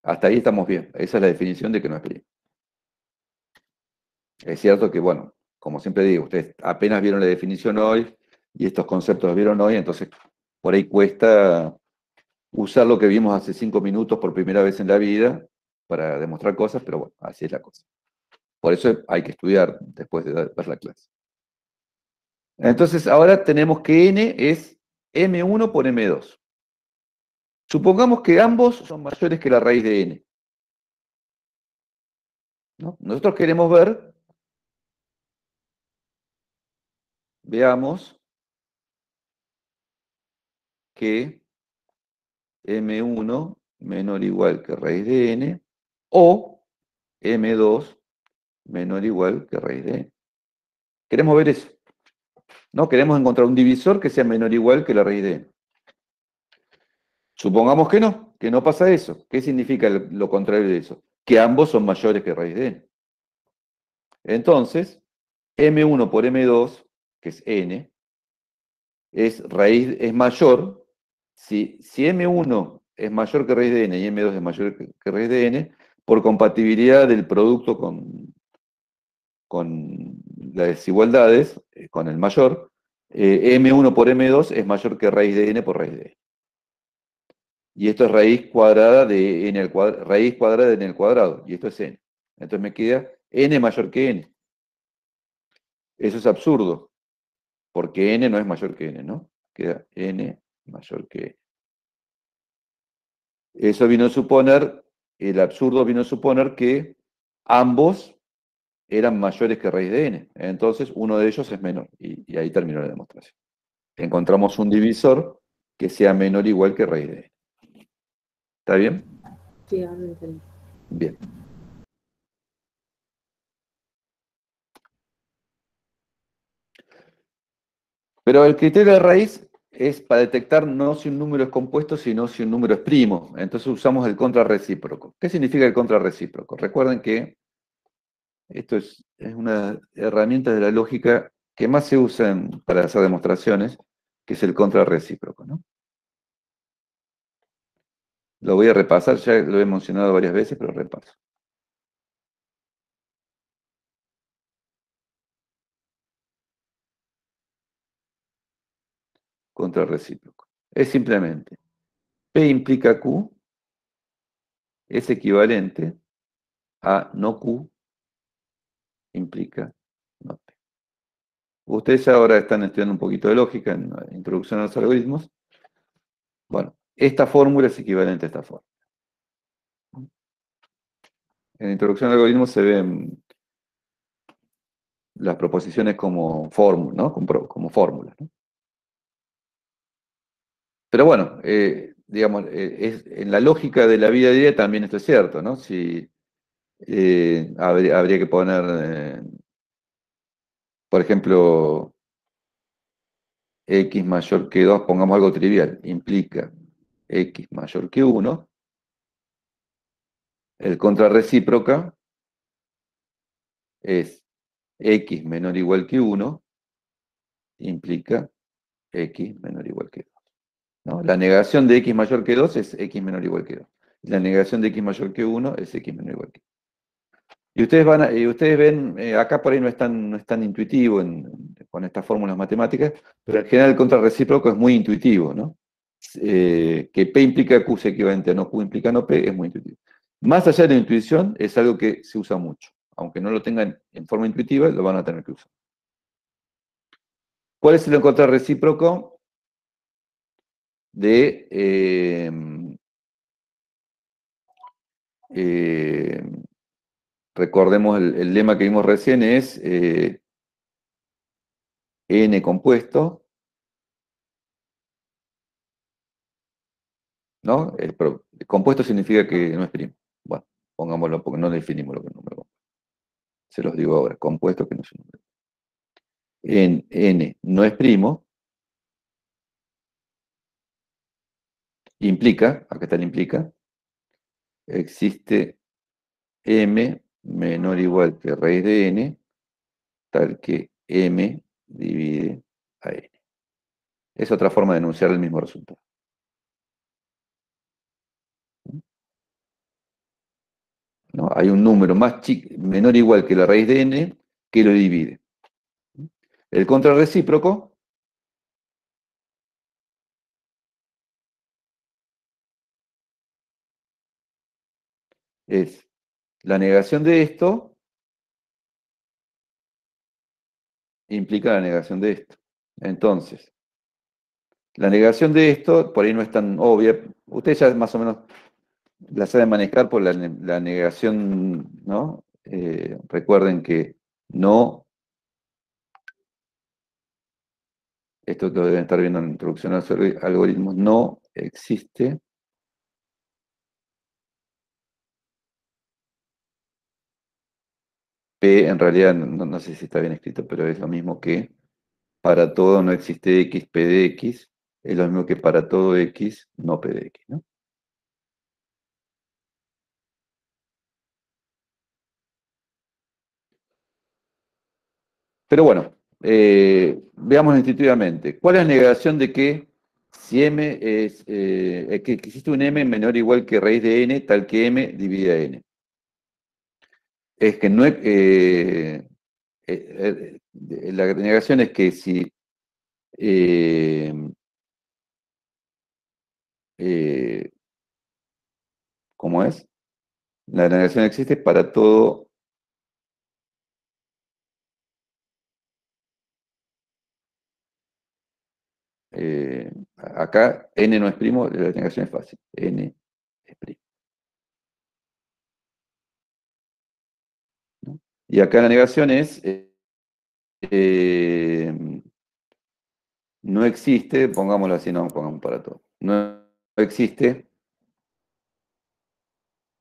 A: Hasta ahí estamos bien. Esa es la definición de que no es primo. Es cierto que, bueno, como siempre digo, ustedes apenas vieron la definición hoy y estos conceptos los vieron hoy, entonces por ahí cuesta usar lo que vimos hace 5 minutos por primera vez en la vida para demostrar cosas, pero bueno, así es la cosa. Por eso hay que estudiar después de ver la clase. Entonces ahora tenemos que n es M1 por M2. Supongamos que ambos son mayores que la raíz de n, ¿no? Nosotros queremos ver, veamos que M1 menor o igual que raíz de n o M2 menor o igual que raíz de n. Queremos ver eso, ¿no? Queremos encontrar un divisor que sea menor o igual que la raíz de n. Supongamos que no pasa eso. ¿Qué significa lo contrario de eso? Que ambos son mayores que raíz de n. Entonces, M1 por M2, que es n, es mayor. Si M1 es mayor que raíz de n y M2 es mayor que raíz de n, por compatibilidad del producto con las desigualdades, con el mayor, M1 por M2 es mayor que raíz de n por raíz de n. Y esto es raíz cuadrada de n al cuadrado, raíz cuadrada de n al cuadrado, y esto es n. Entonces me queda n mayor que n. Eso es absurdo, porque n no es mayor que n, ¿no? Queda n mayor que n. Eso vino a suponer, el absurdo vino a suponer que ambos eran mayores que raíz de n. Entonces uno de ellos es menor, y ahí terminó la demostración. Encontramos un divisor que sea menor o igual que raíz de n. ¿Está bien?
C: Sí, ahora lo entendí.
A: Bien. Pero el criterio de raíz es para detectar no si un número es compuesto, sino si un número es primo. Entonces usamos el contrarrecíproco. ¿Qué significa el contrarrecíproco? Recuerden que esto es una herramienta de la lógica que más se usa para hacer demostraciones, que es el contrarrecíproco, ¿no? Lo voy a repasar, ya lo he mencionado varias veces, pero repaso. Contrarrecíproco. Es simplemente P implica Q es equivalente a no Q implica no P. Ustedes ahora están estudiando un poquito de lógica en la introducción a los algoritmos. Bueno, esta fórmula es equivalente a esta fórmula. En la introducción al algoritmo se ven las proposiciones como fórmula, ¿no? Como fórmulas, ¿no? Pero bueno, digamos, en la lógica de la vida diaria también esto es cierto, ¿no? Si habría que poner, por ejemplo, x mayor que 2, pongamos algo trivial, implica x mayor que 1, el contrarrecíproca es x menor o igual que 1, implica x menor o igual que 2, ¿no? La negación de x mayor que 2 es x menor o igual que 2. La negación de x mayor que 1 es x menor o igual que 2. Y ustedes ven, acá por ahí no es tan intuitivo con estas fórmulas matemáticas, pero en general el contrarrecíproco es muy intuitivo, ¿no? Que P implica Q es equivalente a no Q implica no P es muy intuitivo. Más allá de la intuición, es algo que se usa mucho. Aunque no lo tengan en forma intuitiva, lo van a tener que usar. ¿Cuál es el contrarrecíproco de recordemos el lema que vimos recién es n compuesto, ¿no? Compuesto significa que no es primo. Bueno, pongámoslo porque no definimos lo que es número compuesto. Se los digo ahora, compuesto que no es un número. En n no es primo, implica, acá está el implica, existe m menor o igual que raíz de n, tal que m divide a n. Es otra forma de enunciar el mismo resultado. ¿No? Hay un número menor o igual que la raíz de n que lo divide. El contrarrecíproco es la negación de esto implica la negación de esto. Entonces, la negación de esto por ahí no es tan obvia. Ustedes ya más o menos la saben manejar por la negación, ¿no? Recuerden que no, esto que deben estar viendo en la introducción a los algoritmos, no existe P, en realidad no sé si está bien escrito, pero es lo mismo que para todo no existe X, P de X, es lo mismo que para todo X, no P de X, ¿no? Pero bueno, veamos intuitivamente. ¿Cuál es la negación de que si m es, que existe un m menor o igual que raíz de n, tal que m divide a n? Es que no es, la negación es que si eh, eh, ¿cómo es? La negación existe para todo acá n no es primo, la negación es fácil. N es primo. ¿No? Y acá la negación es no existe, pongámoslo así, no pongamos para todo. No existe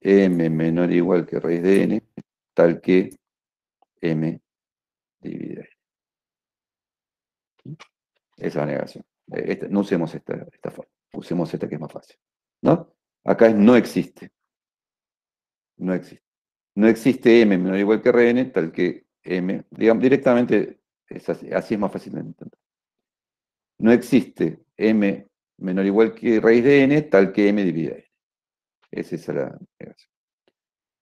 A: m menor o igual que raíz de n, tal que m divide n. Esa es la negación. No usemos esta forma, usemos esta que es más fácil. ¿No? Acá es no existe. No existe. No existe m menor o igual que Rn, tal que m, digamos, directamente es así es más fácil de entender. No existe m menor o igual que raíz de n, tal que m divide n. Esa es la negación.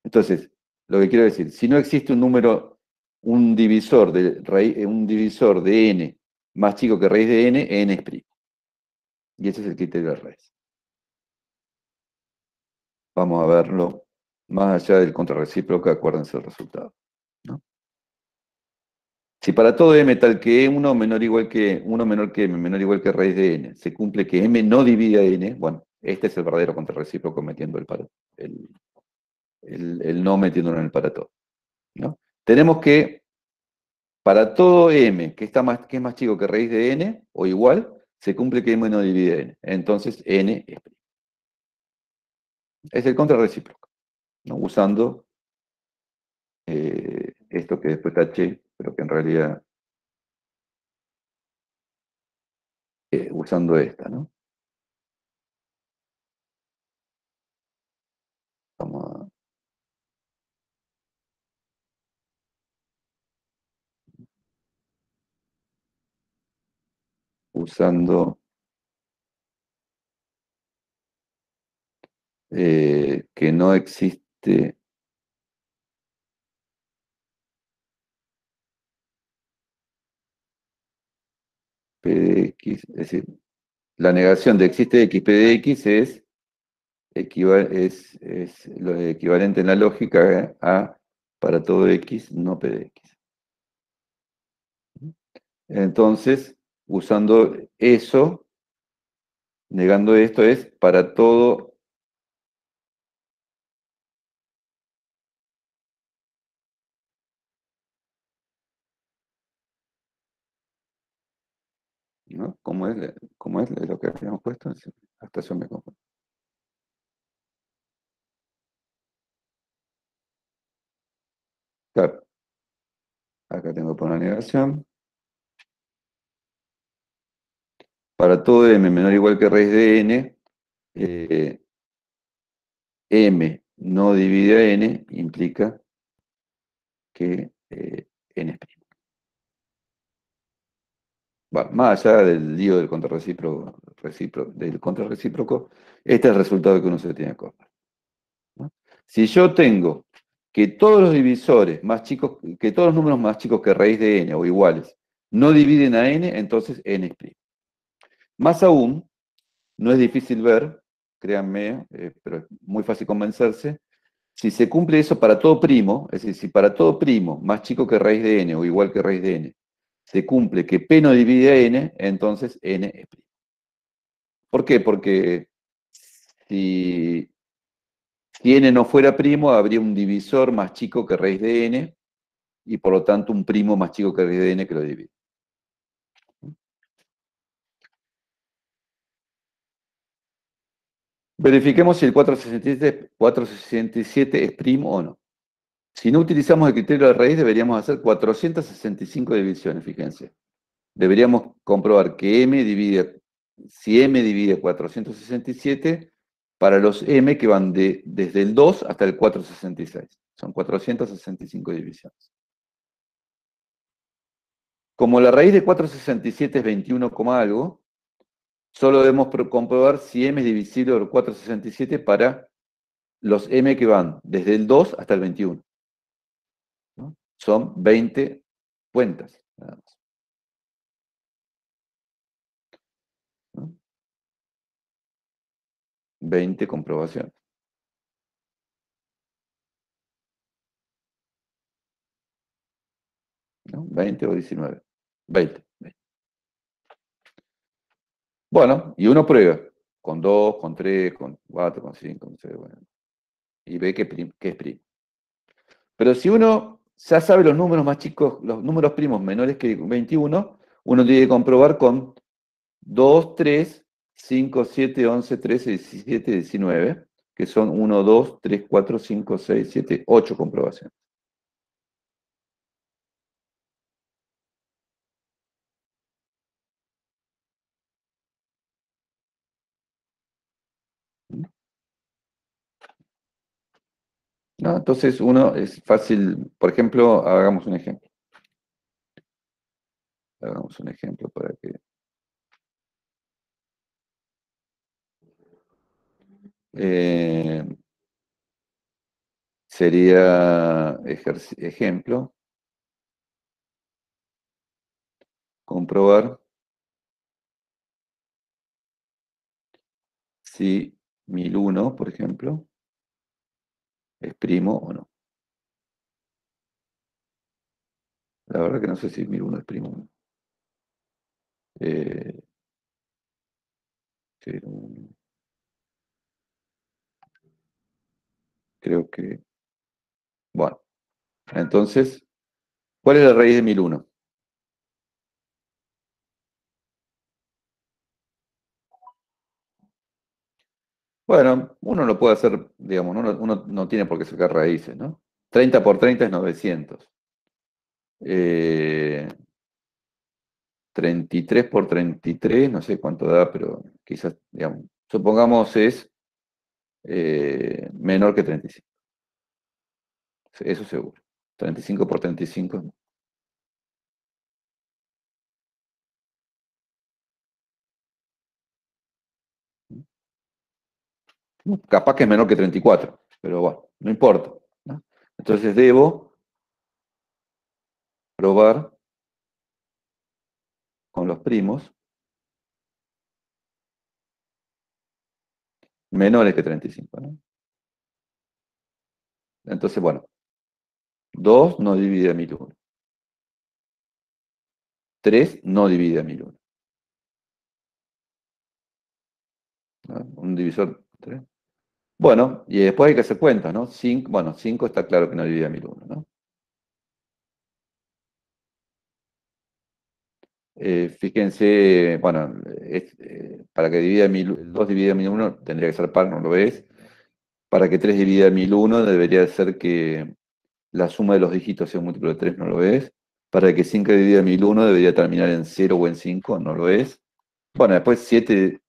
A: Entonces, lo que quiero decir, si no existe un número, un divisor de n más chico que raíz de n, n es primo. Y ese es el criterio de raíz. Vamos a verlo más allá del contrarrecíproco, acuérdense el resultado, ¿no? Si para todo m tal que 1 menor igual que 1 menor que m menor igual que raíz de n, se cumple que m no divide a n, bueno, este es el verdadero contrarrecíproco metiendo el no metiéndolo en el para todo, ¿no? Tenemos que para todo m que es más chico que raíz de n, o igual, se cumple que m no divide n. Entonces n es primo. Es el contrarrecíproco, ¿no? Usando esto que después taché, pero que en realidad usando esta, ¿no? Vamos a... Usando que no existe P de X, es decir, la negación de existe X, P de X es lo equivalente en la lógica a para todo X, no P de X. Entonces, usando eso, negando esto es para todo ¿no? ¿Cómo es lo que habíamos puesto? Hasta yo me confundo. Claro, acá tengo que poner negación. Para todo m menor o igual que raíz de n, m no divide a n implica que n es primo. Bueno, más allá del lío del contrarrecíproco, este es el resultado que uno se tiene que acordar, ¿no? Si yo tengo que todos los divisores más chicos, que todos los números más chicos que raíz de n o iguales no dividen a n, entonces n es primo. Más aún, no es difícil ver, créanme, pero es muy fácil convencerse, si se cumple eso para todo primo, es decir, si para todo primo más chico que raíz de n o igual que raíz de n, se cumple que p no divide a n, entonces n es primo. ¿Por qué? Porque si, si n no fuera primo, habría un divisor más chico que raíz de n, y por lo tanto un primo más chico que raíz de n que lo divide. Verifiquemos si el 467 es primo o no. Si no utilizamos el criterio de raíz, deberíamos hacer 465 divisiones, fíjense. Deberíamos comprobar que si m divide 467, para los m que van desde el 2 hasta el 466. Son 465 divisiones. Como la raíz de 467 es 21, algo, solo debemos comprobar si m es divisible por 467 para los m que van desde el 2 hasta el 21, ¿no? Son 20 cuentas, nada más, ¿no? 20 comprobaciones, ¿no? 20 o 19. 20. Bueno, y uno prueba con 2, con 3, con 4, con 5, con 6, bueno, y ve que es primo. Pero si uno ya sabe los números más chicos, los números primos menores que 21, uno tiene que comprobar con 2, 3, 5, 7, 11, 13, 17, 19, que son 1, 2, 3, 4, 5, 6, 7, 8 comprobaciones. ¿No? Entonces uno es fácil, por ejemplo, hagamos un ejemplo. Hagamos un ejemplo para que... sería ejemplo, comprobar si 1001, por ejemplo, es primo o no. La verdad que no sé si 1001 es primo o no. Eh, 01. Creo que... Bueno, entonces, ¿cuál es la raíz de 1001? Bueno, uno lo puede hacer, digamos, uno no tiene por qué sacar raíces, ¿no? 30 por 30 es 900. 33 por 33, no sé cuánto da, pero quizás, digamos, supongamos es menor que 35. Eso seguro. 35 por 35. Capaz que es menor que 34, pero bueno, no importa, ¿no? Entonces debo probar con los primos menores que 35, ¿no? Entonces, bueno, 2 no divide a 1001. 3 no divide a 1001, ¿no? Un divisor 3. Bueno, y después hay que hacer cuentas, ¿no? 5, bueno, 5 está claro que no divide a 1001, ¿no? Fíjense, bueno, para que divida 2 divida a 1001 tendría que ser par, no lo es. Para que 3 divida a 1001 debería ser que la suma de los dígitos sea un múltiplo de 3, no lo es. Para que 5 divida a 1001 debería terminar en 0 o en 5, no lo es. Bueno, después 7,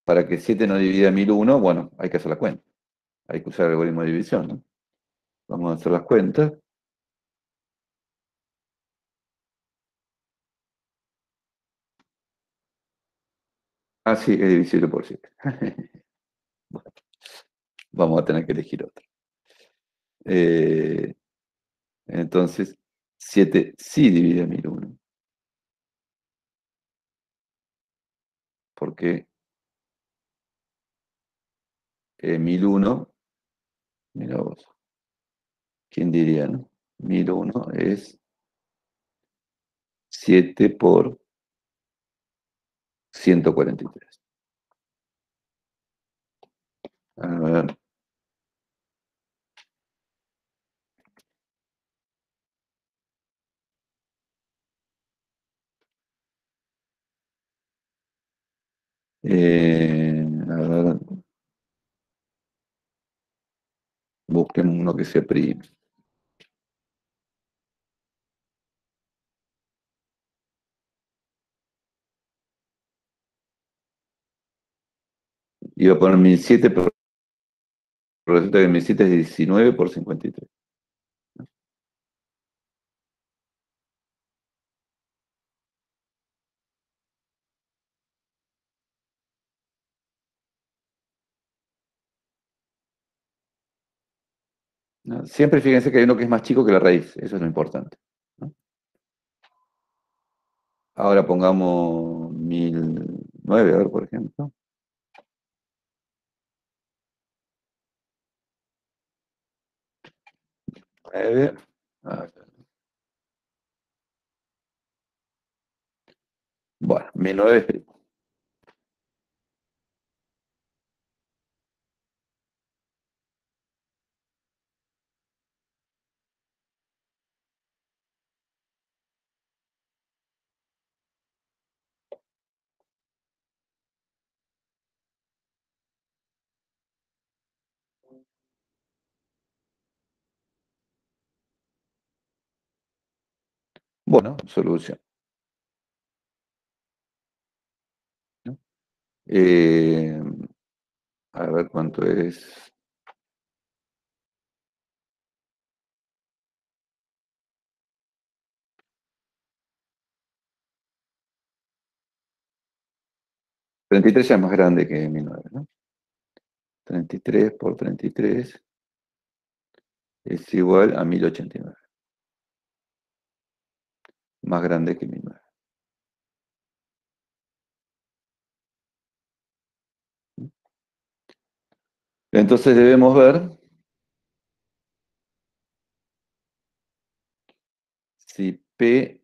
A: para que 7 no divida a 1001, bueno, hay que hacer la cuenta. Hay que usar el algoritmo de división, ¿no? Vamos a hacer las cuentas. Ah, sí, es divisible por 7. Bueno, vamos a tener que elegir otro. Eh, entonces, 7 sí divide a 1001. Porque 1001, mira vos, ¿quién diría, no? 1001 es 7 por 143. A ver. A ver, busquemos uno que sea primo. Iba a poner 1007, pero resulta que 1007 es 19 por 53. ¿No? Siempre fíjense que hay uno que es más chico que la raíz, eso es lo importante, ¿no? Ahora pongamos 1009, a ver, por ejemplo. 9. Bueno, 1009 es primo. Bueno, solución, ¿no? Eh, a ver cuánto es. 33 ya es más grande que 1009, ¿no? 33 por 33 es igual a 1089. Más grande que 1009. Entonces debemos ver si P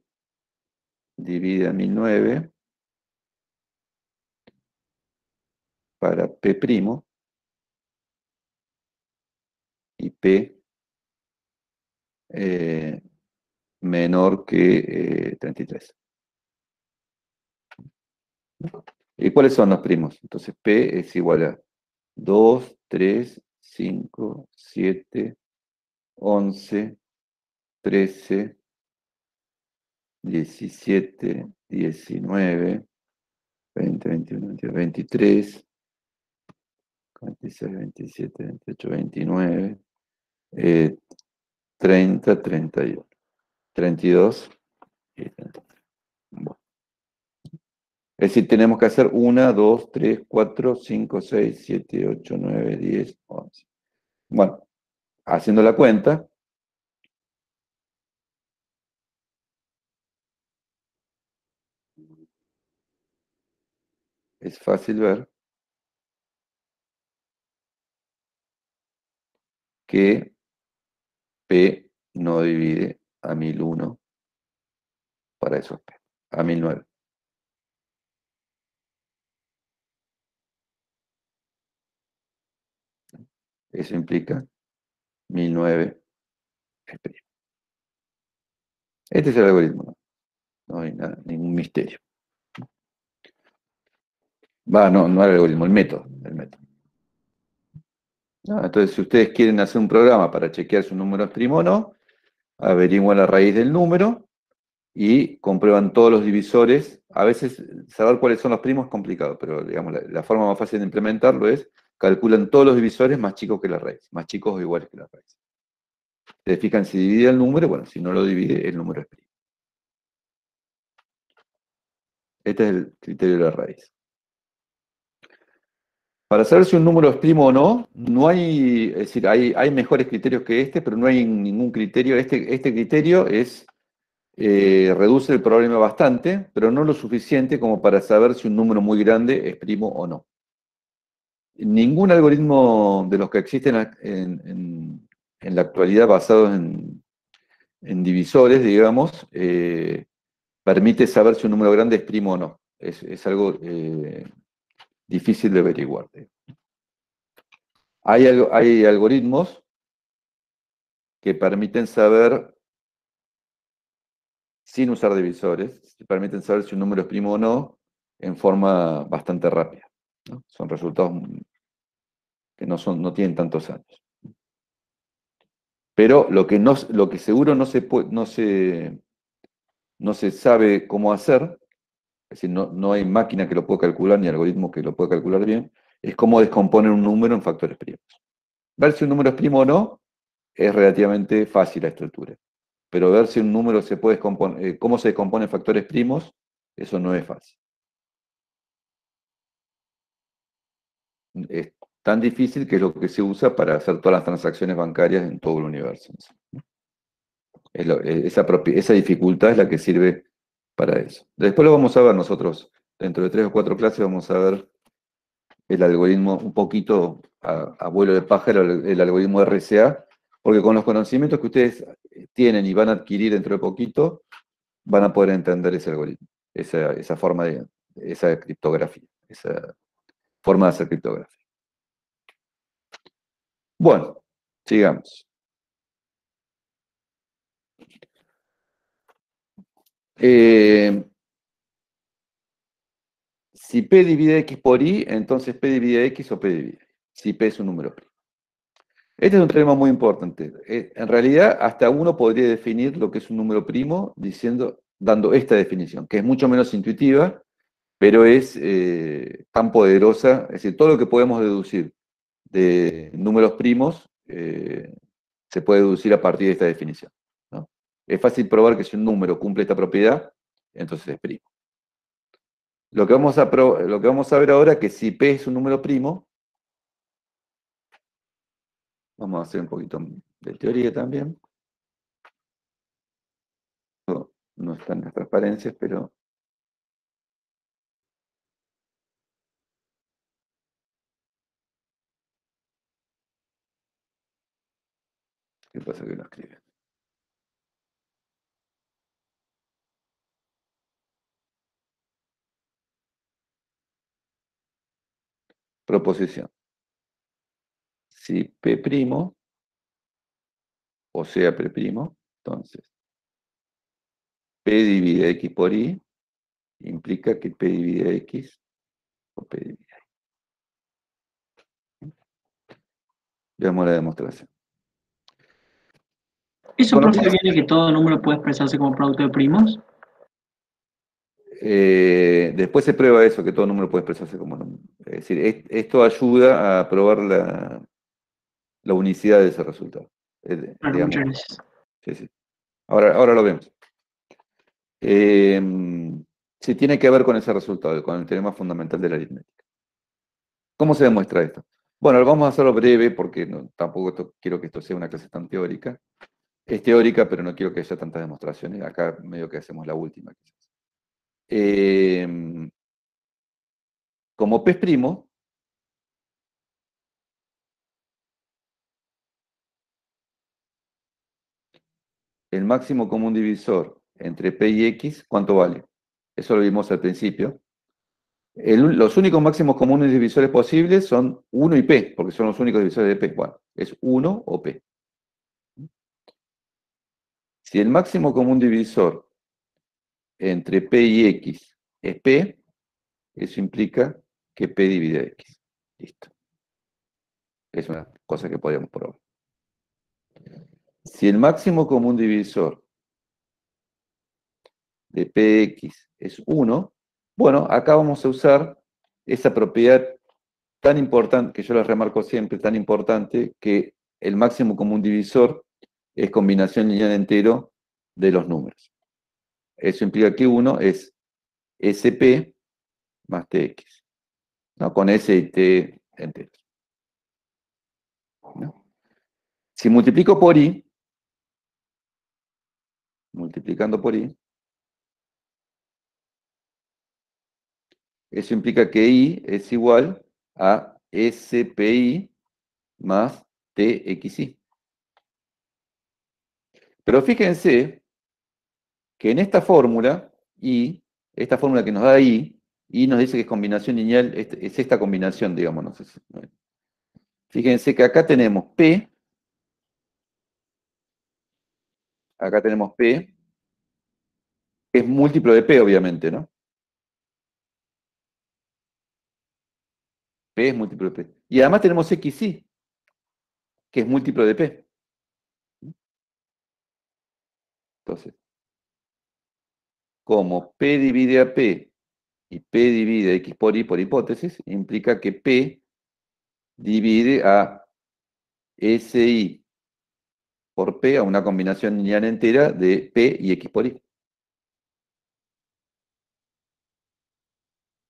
A: divide a 1009 para P' y P menor que 33. ¿Y cuáles son los primos? Entonces P es igual a 2, 3, 5, 7, 11, 13, 17, 19, 20, 21, 22, 23, 26, 27, 28, 29, 30, 31, 32 y 33. Bueno. Es decir, tenemos que hacer 1, 2, 3, 4, 5, 6, 7, 8, 9, 10, 11. Bueno, haciendo la cuenta, es fácil ver que P no divide a 1001 para esos P, a 1009. Eso implica 1009 es primo. Este es el algoritmo, no hay ningún misterio. No el algoritmo, el método. Entonces, si ustedes quieren hacer un programa para chequear si un número es primo o no, averiguan la raíz del número y comprueban todos los divisores. A veces saber cuáles son los primos es complicado, pero digamos, la forma más fácil de implementarlo es calculan todos los divisores más chicos que la raíz, más chicos o iguales que la raíz. Se fijan si divide el número, bueno, si no lo divide, el número es primo. Este es el criterio de la raíz. Para saber si un número es primo o no, no hay, es decir, hay mejores criterios que este, pero no hay ningún criterio. Este criterio reduce el problema bastante, pero no lo suficiente como para saber si un número muy grande es primo o no. Ningún algoritmo de los que existen en la actualidad basados en divisores, digamos, permite saber si un número grande es primo o no. Es algo difícil de averiguar. Hay algoritmos que permiten saber, sin usar divisores, permiten saber si un número es primo o no en forma bastante rápida, ¿no? Son resultados que no tienen tantos años. Pero lo que seguro no se sabe cómo hacer, es decir, no hay máquina que lo pueda calcular, ni algoritmo que lo pueda calcular bien, es cómo descomponer un número en factores primos. Ver si un número es primo o no es relativamente fácil a esta altura. Pero ver si un número se puede descomponer, cómo se descompone en factores primos, eso no es fácil. Es tan difícil que es lo que se usa para hacer todas las transacciones bancarias en todo el universo. Esa dificultad es la que sirve para eso. Después lo vamos a ver nosotros. Dentro de 3 o 4 clases vamos a ver el algoritmo un poquito a vuelo de pájaro, el algoritmo RSA, porque con los conocimientos que ustedes tienen y van a adquirir dentro de poquito, van a poder entender ese algoritmo, esa forma esa criptografía, esa forma de hacer criptografía. Bueno, sigamos. Si P divide X por Y, entonces P divide X o P divide Y, si P es un número primo. Este es un tema muy importante. En realidad, hasta uno podría definir lo que es un número primo dando esta definición, que es mucho menos intuitiva, pero es tan poderosa. Es decir, todo lo que podemos deducir de números primos se puede deducir a partir de esta definición, ¿no? Es fácil probar que si un número cumple esta propiedad, entonces es primo. Lo que vamos a ver ahora es que si P es un número primo, vamos a hacer un poquito de teoría también. No están en las transparencias, pero ¿qué pasa que no escriben? Proposición. Si P', o sea P', entonces P divide X por Y implica que P divide X por P dividida I. Veamos la demostración.
E: ¿Eso,
A: Bueno,
E: profe, viene que todo número puede expresarse como producto de primos?
A: después se prueba eso, que todo número puede expresarse como número. Es decir, esto ayuda a probar la unicidad de ese resultado.
E: Claro,
A: Digamos.
E: muchas gracias.
A: Sí, sí. Ahora lo vemos. Sí, tiene que ver con ese resultado, con el teorema fundamental de la aritmética. ¿Cómo se demuestra esto? Bueno, vamos a hacerlo breve porque tampoco quiero que esto sea una clase tan teórica. Es teórica, pero no quiero que haya tantas demostraciones. Acá medio que hacemos la última, quizás. Como P', el máximo común divisor entre P y X, ¿cuánto vale? Eso lo vimos al principio. Los únicos máximos comunes divisores posibles son 1 y P, porque son los únicos divisores de P. Bueno, es 1 o P. Si el máximo común divisor entre P y X es P, eso implica que P divide X. Listo. Es una cosa que podríamos probar. Si el máximo común divisor de Px es 1, bueno, acá vamos a usar esa propiedad tan importante, que yo la remarco siempre, tan importante, que el máximo común divisor es combinación lineal entero de los números. Eso implica que 1 es SP más TX, ¿no? Con S y T enteros. ¿No? Si multiplico por I, multiplicando por I, eso implica que I es igual a SPI más TXI. Pero fíjense que en esta fórmula, esta fórmula que nos da I nos dice que es combinación lineal, es esta combinación, digamos. No sé si, fíjense que acá tenemos P, que es múltiplo de P, obviamente, ¿no? P es múltiplo de P. Y además tenemos XI, que es múltiplo de P. Entonces, como P divide a P y P divide a X por Y por hipótesis, implica que P divide a SI por P a una combinación lineal entera de P y X por Y.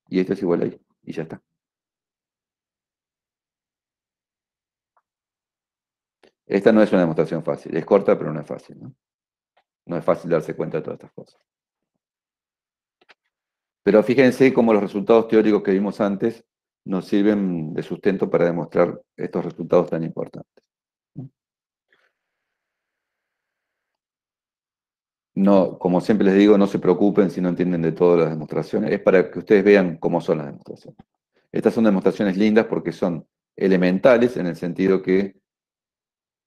A: Y esto es igual a Y. Y ya está. Esta no es una demostración fácil. Es corta, pero no es fácil, ¿no? No es fácil darse cuenta de todas estas cosas. Pero fíjense cómo los resultados teóricos que vimos antes nos sirven de sustento para demostrar estos resultados tan importantes. No, como siempre les digo, no se preocupen si no entienden de todas las demostraciones. Es para que ustedes vean cómo son las demostraciones. Estas son demostraciones lindas porque son elementales en el sentido que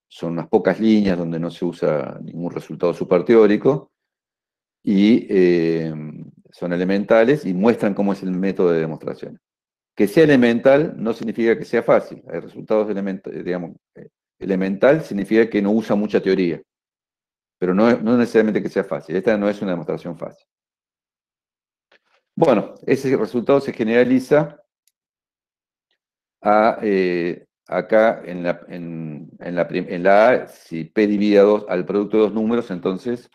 A: son unas pocas líneas donde no se usa ningún resultado superteórico y son elementales y muestran cómo es el método de demostración. Que sea elemental no significa que sea fácil. Hay resultados elemental significa que no usa mucha teoría, pero no necesariamente que sea fácil. Esta no es una demostración fácil. Bueno, ese resultado se generaliza a, acá en la A, si P divide a 2 al producto de dos números, entonces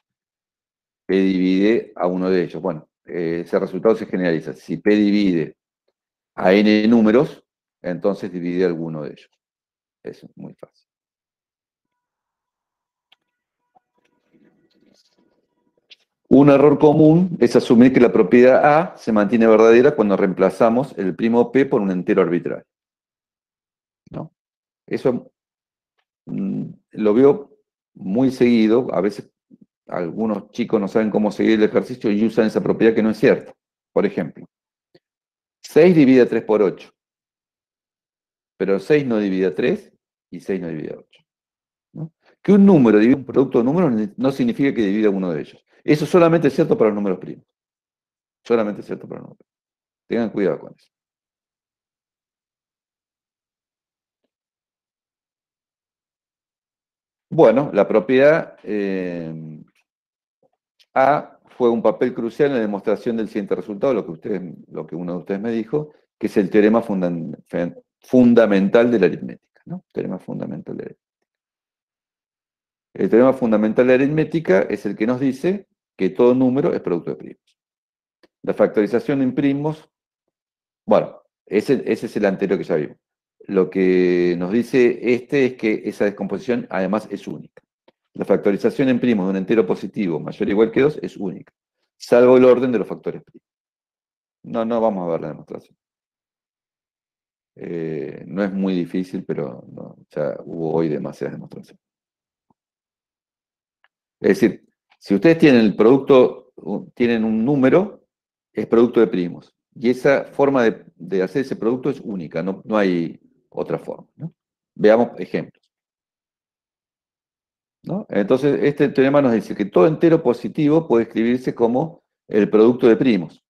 A: P divide a uno de ellos. Bueno, ese resultado se generaliza. Si P divide a n números, entonces divide a alguno de ellos. Eso es muy fácil. Un error común es asumir que la propiedad A se mantiene verdadera cuando reemplazamos el primo P por un entero arbitrario. ¿No? Eso lo veo muy seguido. A veces algunos chicos no saben cómo seguir el ejercicio y usan esa propiedad que no es cierta. Por ejemplo, 6 divide a 3 por 8. Pero 6 no divide a 3 y 6 no divide a 8. ¿No? Que un número divide un producto de números no significa que divida uno de ellos. Eso solamente es cierto para los números primos. Solamente es cierto para los números primos. Tengan cuidado con eso. Bueno, la propiedad A fue un papel crucial en la demostración del siguiente resultado, lo que uno de ustedes me dijo, que es el teorema fundamental de la aritmética, ¿no? Teorema fundamental de la aritmética. El teorema fundamental de la aritmética es el que nos dice que todo número es producto de primos. La factorización en primos, bueno, ese es el anterior que ya vimos. Lo que nos dice este es que esa descomposición además es única. La factorización en primos de un entero positivo mayor o igual que 2 es única, salvo el orden de los factores primos. No vamos a ver la demostración. No es muy difícil, pero no, ya hubo hoy demasiadas demostraciones. Es decir, si ustedes tienen el producto, tienen un número, es producto de primos. Y esa forma de hacer ese producto es única, no hay otra forma, ¿no? Veamos ejemplos, ¿no? Entonces, este teorema nos dice que todo entero positivo puede escribirse como el producto de primos,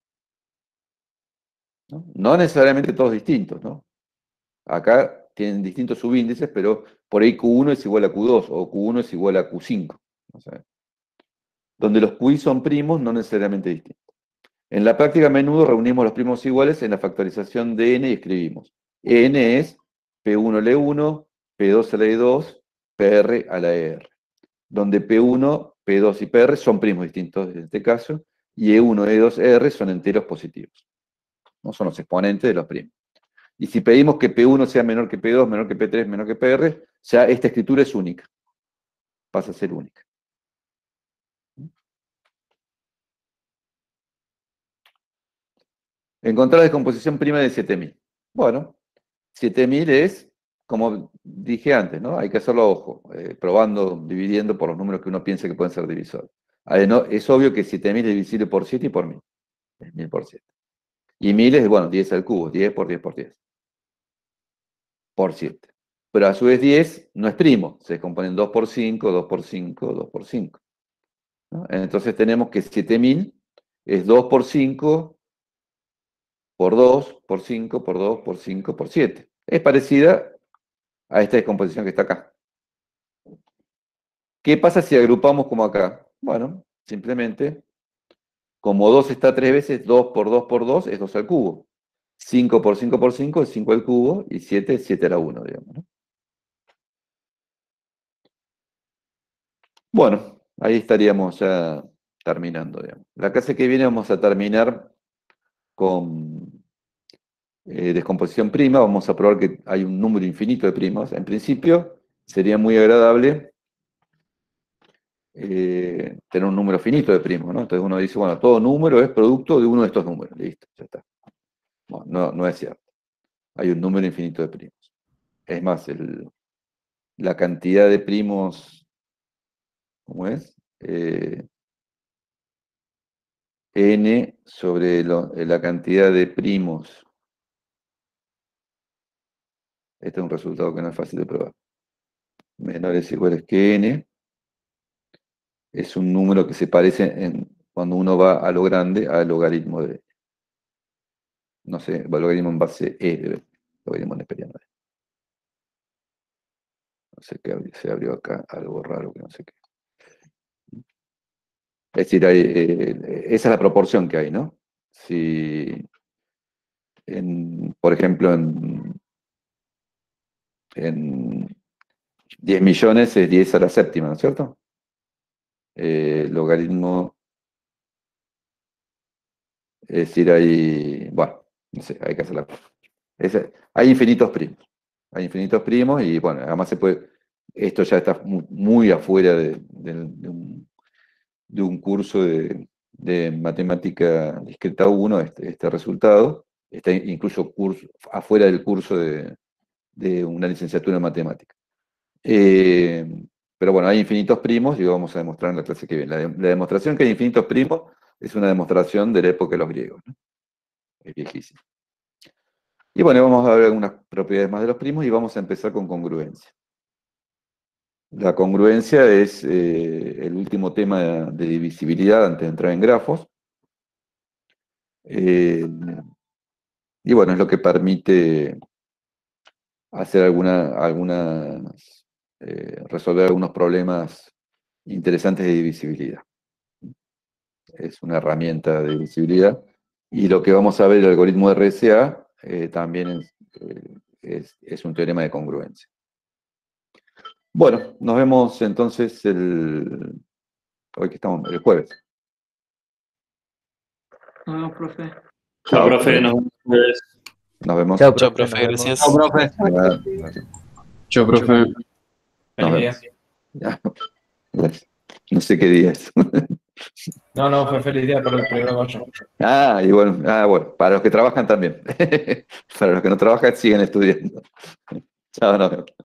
A: ¿no? No necesariamente todos distintos, ¿no? Acá tienen distintos subíndices, pero por ahí Q1 es igual a Q2 o Q1 es igual a Q5. O sea, donde los QI son primos, no necesariamente distintos. En la práctica a menudo reunimos los primos iguales en la factorización de n y escribimos. N es P1 a la E1, P2 a la E2, PR a la ER. Donde P1, P2 y PR son primos distintos en este caso, y E1, E2, R son enteros positivos. No son los exponentes de los primos. Y si pedimos que P1 sea menor que P2, menor que P3, menor que PR, ya esta escritura es única. Pasa a ser única. Encontrar la descomposición prima de 7000. Bueno, 7000 es, como dije antes, ¿no? Hay que hacerlo a ojo, probando, dividiendo por los números que uno piensa que pueden ser divisores. Es obvio que 7000 es divisible por 7 y por 1000. Es 1000 por 7. Y 1000 es, bueno, 10 al cubo, 10 por 10 por 10. Por 7. Pero a su vez 10 no es primo, se descomponen 2 por 5, 2 por 5, 2 por 5. ¿No? Entonces tenemos que 7000 es 2 por 5 por 2 por 5 por 2 por 5 por 7. Es parecida a esta descomposición que está acá. ¿Qué pasa si agrupamos como acá? Bueno, simplemente, como 2 está 3 veces, 2 por 2 por 2 es 2 al cubo. 5 por 5 por 5 es 5 al cubo, y 7 es 7 a la 1, digamos, ¿no? Bueno, ahí estaríamos ya terminando, digamos. La clase que viene vamos a terminar con descomposición prima. Vamos a probar que hay un número infinito de primas. En principio, sería muy agradable tener un número finito de primos, ¿no? Entonces uno dice, bueno, todo número es producto de uno de estos números. Listo, ya está. No es cierto. Hay un número infinito de primos. Es más, la cantidad de primos, ¿cómo es? N sobre la cantidad de primos. Este es un resultado que no es fácil de probar. Menores o iguales que N. Es un número que se parece cuando uno va a lo grande al logaritmo de, no sé, el logaritmo en base E, logaritmo neperiano. No sé qué se abrió acá, algo raro que no sé qué. Es decir, esa es la proporción que hay, ¿no? Si, por ejemplo, en 10 millones es 10 a la séptima, ¿no es cierto? Logaritmo, es decir, bueno, no sé, hay que hacer la cosa. Hay infinitos primos. Hay infinitos primos y, bueno, además esto ya está muy afuera de un curso de matemática discreta 1, este resultado. Está incluso afuera del curso de una licenciatura en matemática. Pero bueno, hay infinitos primos y lo vamos a demostrar en la clase que viene. La demostración que hay infinitos primos es una demostración de la época de los griegos, ¿no? Es viejísimo. Y bueno, vamos a ver algunas propiedades más de los primos y vamos a empezar con congruencia. La congruencia es el último tema de divisibilidad antes de entrar en grafos. Y bueno, es lo que permite hacer algunas resolver algunos problemas interesantes de divisibilidad. Es una herramienta de divisibilidad. Y lo que vamos a ver, el algoritmo de RSA, también es un teorema de congruencia. Bueno, nos vemos entonces hoy que estamos, el jueves.
E: No, profe.
F: Chao, profe. Nos vemos.
A: Nos vemos.
B: Chao,
F: Chao,
B: profe,
F: profe.
B: nos vemos.
F: Gracias.
G: Chao, profe.
F: Chao, profe.
A: Nos
G: Feliz día.
A: vemos. No sé qué día es.
G: No, fue feliz día por el 1 de mayo.
A: Bueno, para los que trabajan también. Para los que no trabajan siguen estudiando. Chao, nos vemos.